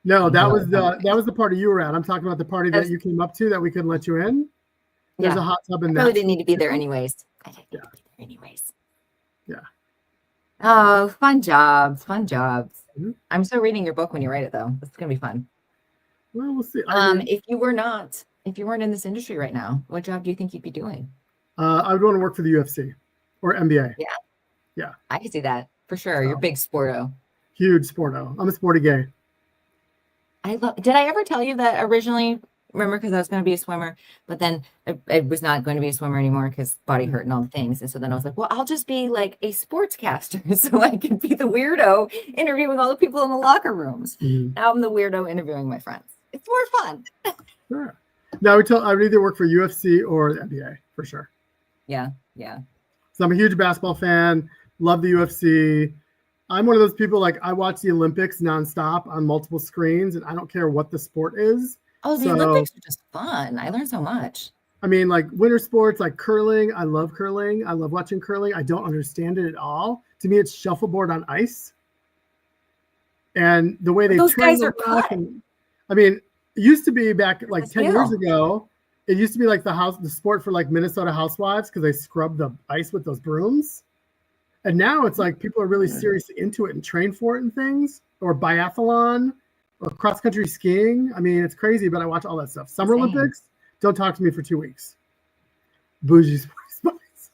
No, that was the party you were at. I'm talking about the party that you came up to that we couldn't let you in. There's a hot tub in there. I really didn't need to be there anyways. Yeah. Oh, fun jobs. Mm-hmm. I'm still reading your book when you write it though. It's gonna be fun. Well, we'll see. If you weren't in this industry right now, what job do you think you'd be doing? I would want to work for the UFC or NBA. Yeah. I can see that for sure. You're a big sporto. Huge sporto. I'm a sporty gay. Did I ever tell you that originally? Remember, because I was going to be a swimmer, but then I was not going to be a swimmer anymore because body hurt and all the things. And so then I was like, well, I'll just be like a sportscaster so I can be the weirdo interviewing all the people in the locker rooms. Now I'm the weirdo interviewing my friends. It's more fun. Sure. Now I would either work for UFC or the NBA for sure. Yeah, yeah. So I'm a huge basketball fan. Love the UFC. I'm one of those people, like, I watch the Olympics nonstop on multiple screens, and I don't care what the sport is. Oh, the Olympics are just fun. I learned so much. I mean, like winter sports, like curling. I love curling. I love watching curling. I don't understand it at all. To me, it's shuffleboard on ice. And the way they Those train guys are cut. I mean, it used to be back like That's 10 years real. ago. It used to be like the sport for like Minnesota housewives because they scrub the ice with those brooms. And now it's like people are really seriously into it and train for it and things, or biathlon or cross country skiing. I mean, it's crazy, but I watch all that stuff. Summer Olympics, don't talk to me for 2 weeks. Bougie sporty spice.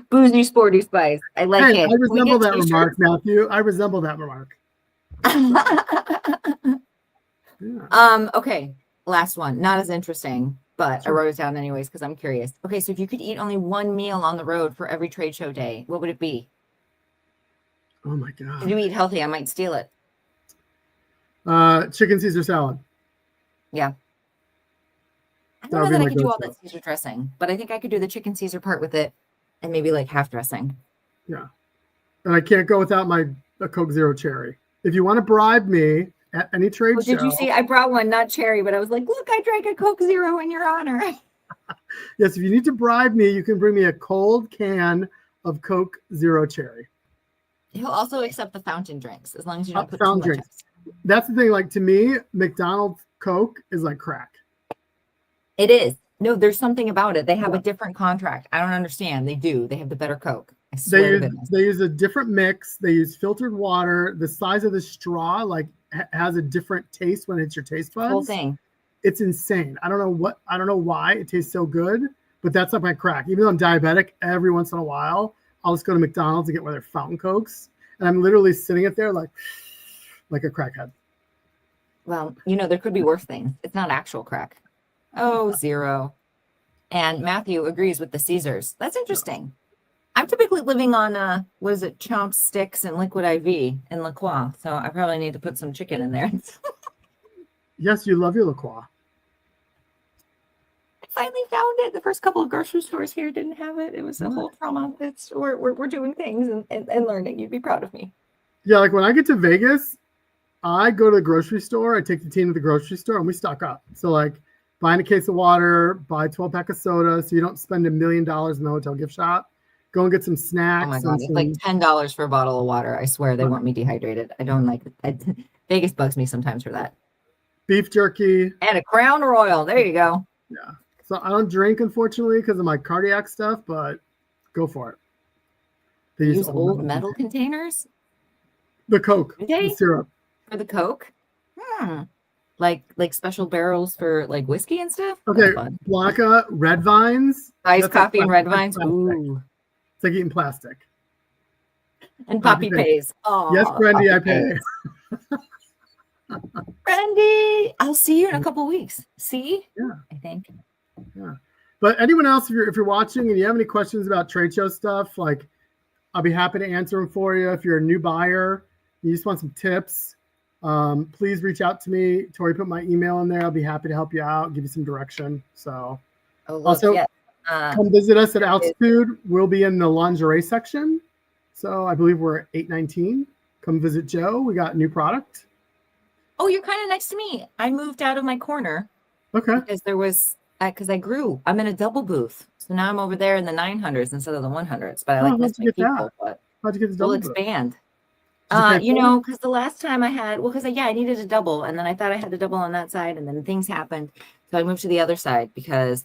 Bougie sporty spice. I like it. I resemble that remark, Matthew. I resemble that remark. Yeah. Okay. Last one. Not as interesting, but sure. I wrote it down anyways because I'm curious. Okay, so if you could eat only one meal on the road for every trade show day, what would it be? Oh my God. If you eat healthy, I might steal it. Chicken Caesar salad. Yeah. I don't know that I could do all that Caesar dressing, but I think I could do the chicken Caesar part with it and maybe like half dressing. Yeah. And I can't go without a Coke Zero cherry. If you want to bribe me at any trade show. Did you see? I brought one, not cherry, but I was like, look, I drank a Coke Zero in your honor. Yes, if you need to bribe me, you can bring me a cold can of Coke Zero cherry. He'll also accept the fountain drinks as long as you don't put fountain too much drinks. That's the thing. Like, to me, McDonald's Coke is like crack. It is. No, there's something about it. They have a different contract. I don't understand. They do. They have the better Coke. I swear to goodness. They use a different mix. They use filtered water. The size of the straw has a different taste when it's your taste buds. Whole thing. It's insane. I don't know why it tastes so good, but that's like my crack. Even though I'm diabetic, every once in a while, I'll just go to McDonald's and get one of their fountain Cokes. And I'm literally sitting it there like a crackhead. Well, there could be worse things. It's not actual crack. Oh, zero. And Matthew agrees with the Caesars. That's interesting. I'm typically living on Chomp Sticks and Liquid IV and La Croix. So I probably need to put some chicken in there. Yes, you love your La Croix. I finally found it. The first couple of grocery stores here didn't have it. It was a whole trauma. We're doing things and learning. You'd be proud of me. Yeah, like when I get to Vegas, I go to the grocery store. I take the team to the grocery store and we stock up. So like buying a case of water, buy a 12-pack of soda so you don't spend $1 million in the hotel gift shop. Go and get some snacks. Oh my God, it's like $10 for a bottle of water. I swear they want me dehydrated. I don't like it. Vegas bugs me sometimes for that. Beef jerky. And a Crown Royal. There you go. Yeah. So I don't drink, unfortunately, because of my cardiac stuff, but go for it. They use old metal containers? The Coke. The syrup. For the Coke? Like special barrels for like whiskey and stuff? Okay. Blanca, red vines. Iced coffee and red vines. Ooh. It's like eating plastic. And Poppy pays. Oh, yes, Brandy, I pay. Brandy, I'll see you in a couple weeks. See? Yeah. I think. Yeah. But anyone else, if you're watching and you have any questions about trade show stuff, like I'll be happy to answer them for you. If you're a new buyer, you just want some tips, please reach out to me. Tori put my email in there. I'll be happy to help you out, give you some direction. So come visit us at Altitude. We'll be in the lingerie section. So I believe we're at 819. Come visit Joe. We got new product. Oh, you're kind of next to me. I moved out of my corner. Okay. Because I grew. I'm in a double booth. So now I'm over there in the 900s instead of the 100s. But I like this people. But how'd you get the double booth? We'll expand. Because the last time I had, I needed a double. And then I thought I had a double on that side. And then things happened. So I moved to the other side because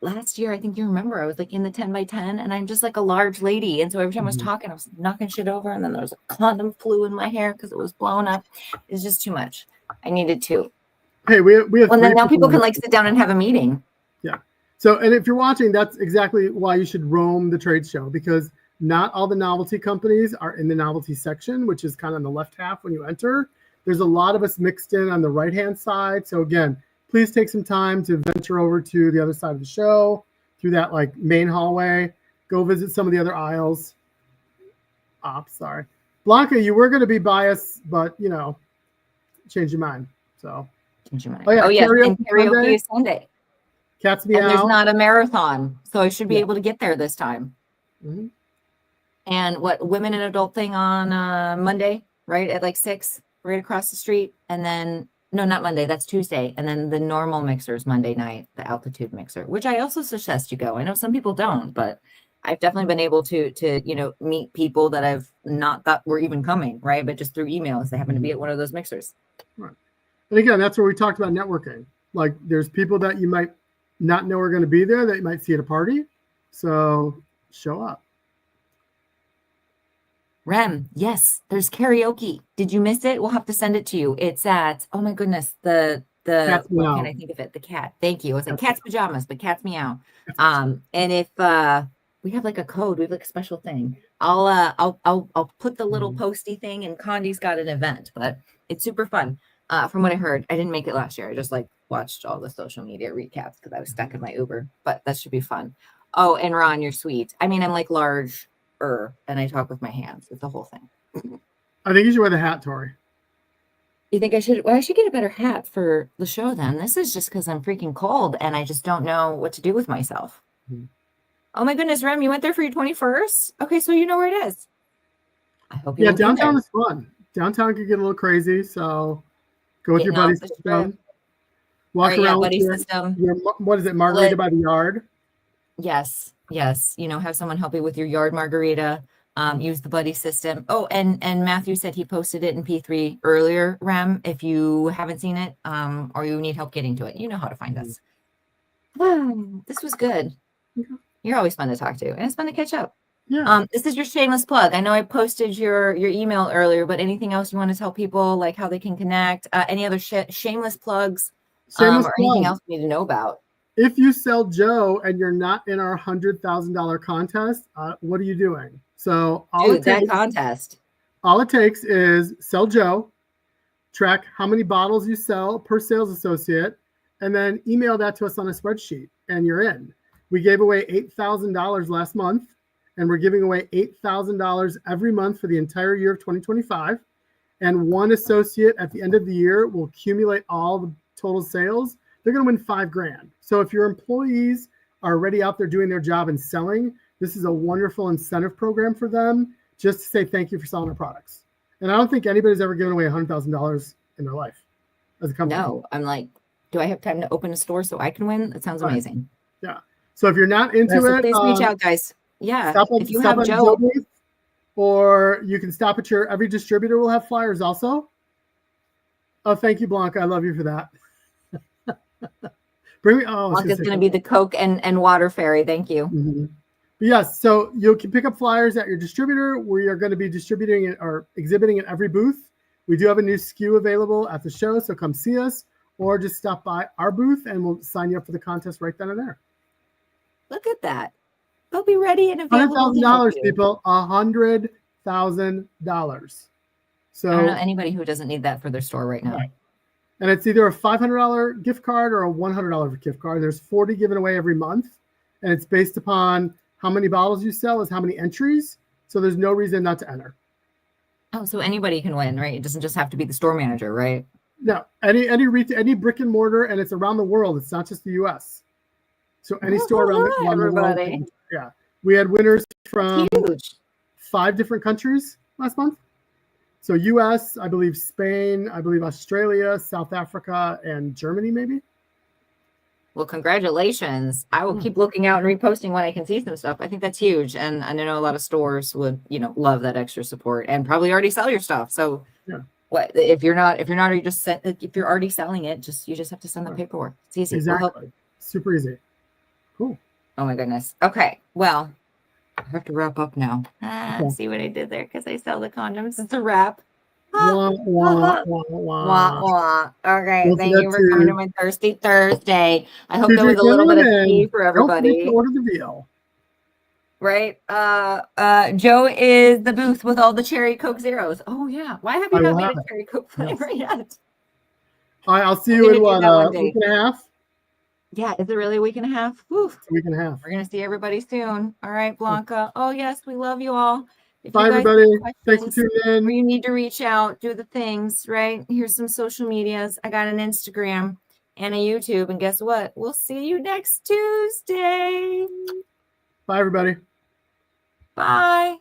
last year, I think you remember, I was like in the 10 by 10 and I'm just like a large lady. And so every time I was talking, I was knocking shit over. And then there was a condom flew in my hair because it was blown up. It's just too much. I needed two. Hey, we have. Well, then now people can like sit down and have a meeting. Yeah. So, and if you're watching, that's exactly why you should roam the trade show, because not all the novelty companies are in the novelty section, which is kind of on the left half when you enter. There's a lot of us mixed in on the right-hand side. So again, please take some time to venture over to the other side of the show through that like main hallway. Go visit some of the other aisles. Sorry. Blanca, you were going to be biased, but change your mind. So Didn't you mind? Oh, yeah, yes, and karaoke karaoke Sunday. is Sunday. Cats And there's meow. not a marathon, so I should be Yeah. able to get there this time. Mhm. And what women and adult thing on Monday, right at like 6, right across the street, and then no, not Monday, that's Tuesday, and then the normal mixers Monday night, the altitude mixer, which I also suggest you go. I know some people don't, but I've definitely been able to meet people that I've not thought were even coming, right? But just through emails, they happen to be at one of those mixers. Right. And again, that's where we talked about networking. Like there's people that you might not know are going to be there that you might see at a party. So show up. Rem, yes, there's karaoke. Did you miss it? We'll have to send it to you. It's at, oh my goodness, the Cat's what meow. can't I think of it? The cat. Thank you. It's like cat's pajamas, but cat's meow. And if we have like a code, we have like a special thing. I'll put the little posty thing, and Condi's got an event, but it's super fun. From what I heard, I didn't make it last year. I just like watched all the social media recaps because I was stuck in my Uber, but that should be fun. Oh, and Ron, you're sweet. I mean, I'm like large. And I talk with my hands. It's the whole thing. I think you should wear the hat, Tori. You think I should? Well, I should get a better hat for the show then. This is just because I'm freaking cold and I just don't know what to do with myself. Oh my goodness, Rem, you went there for your 21st? Okay, so you know where it is. I hope you downtown is fun. Downtown can get a little crazy, so go with your buddy system. Walk around with your system. What is it, margarita by the yard? Yes. Have someone help you with your yard margarita. Use the buddy system. Oh, and Matthew said he posted it in P3 earlier, Rem. If you haven't seen it, or you need help getting to it, you know how to find us. This was good. You're always fun to talk to, and it's fun to catch up. Yeah. This is your shameless plug. I know I posted your email earlier, but anything else you want to tell people, like how they can connect? Any other shameless plugs, or anything else we need to know about? If you sell Joe and you're not in our $100,000 contest, what are you doing? So all it takes is sell Joe, track how many bottles you sell per sales associate, and then email that to us on a spreadsheet, and you're in. We gave away $8,000 last month, and we're giving away $8,000 every month for the entire year of 2025. And one associate at the end of the year will accumulate all the total sales. They're going to win $5,000. So if your employees are already out there doing their job and selling, this is a wonderful incentive program for them just to say thank you for selling our products. And I don't think anybody's ever given away $100,000 in their life as a company. No, I'm like, do I have time to open a store so I can win? That sounds amazing. Yeah. So if you're not into it, please reach out, guys. Yeah. If you have Joe booth, or you can stop at every distributor will have flyers also. Oh, thank you, Blanca. I love you for that. Bring me. Oh, Blanca's going to be the Coke and water fairy. Thank you. But yes, so you can pick up flyers at your distributor. We are going to be distributing it or exhibiting at every booth. We do have a new SKU available at the show, so come see us or just stop by our booth and we'll sign you up for the contest right then and there. Look at that. They'll be ready and available. $100,000, people. $100,000. So I don't know anybody who doesn't need that for their store right now. Right. And it's either a $500 gift card or a $100 gift card. There's 40 given away every month. And it's based upon how many bottles you sell is how many entries. So there's no reason not to enter. Oh, so anybody can win, right? It doesn't just have to be the store manager, right? No, any brick and mortar, and it's around the world. It's not just the U.S. So any store around the world. Yeah. We had winners from 5 different countries last month. So U.S., I believe Spain, I believe Australia, South Africa, and Germany, maybe. Well, congratulations. I will keep looking out and reposting when I can see some stuff. I think that's huge. And I know a lot of stores would, love that extra support and probably already sell your stuff. So what if you're already selling it, you just have to send the paperwork. It's easy. Exactly. Super easy. Cool. Oh my goodness. Okay. Well, I have to wrap up now. See what I did there because I sell the condoms. It's a wrap. Wah, wah, wah, wah. Wah. Okay, thank you for coming to my Thirsty Thursday. I hope there was a little bit of tea for everybody. Don't forget to order the veal. Right. Joe is the booth with all the cherry Coke Zeros. Oh yeah. Why have you not made a cherry Coke flavor yet? All right, I'll see you in a week and a half. Yeah, is it really a week and a half? Woo. A week and a half. We're gonna see everybody soon. All right, Blanca. Oh yes, we love you all. If Bye, you guys everybody. have Thanks for questions tuning in. or you need to reach out, do the things, right? Here's some social medias. I got an Instagram and a YouTube. And guess what? We'll see you next Tuesday. Bye, everybody. Bye.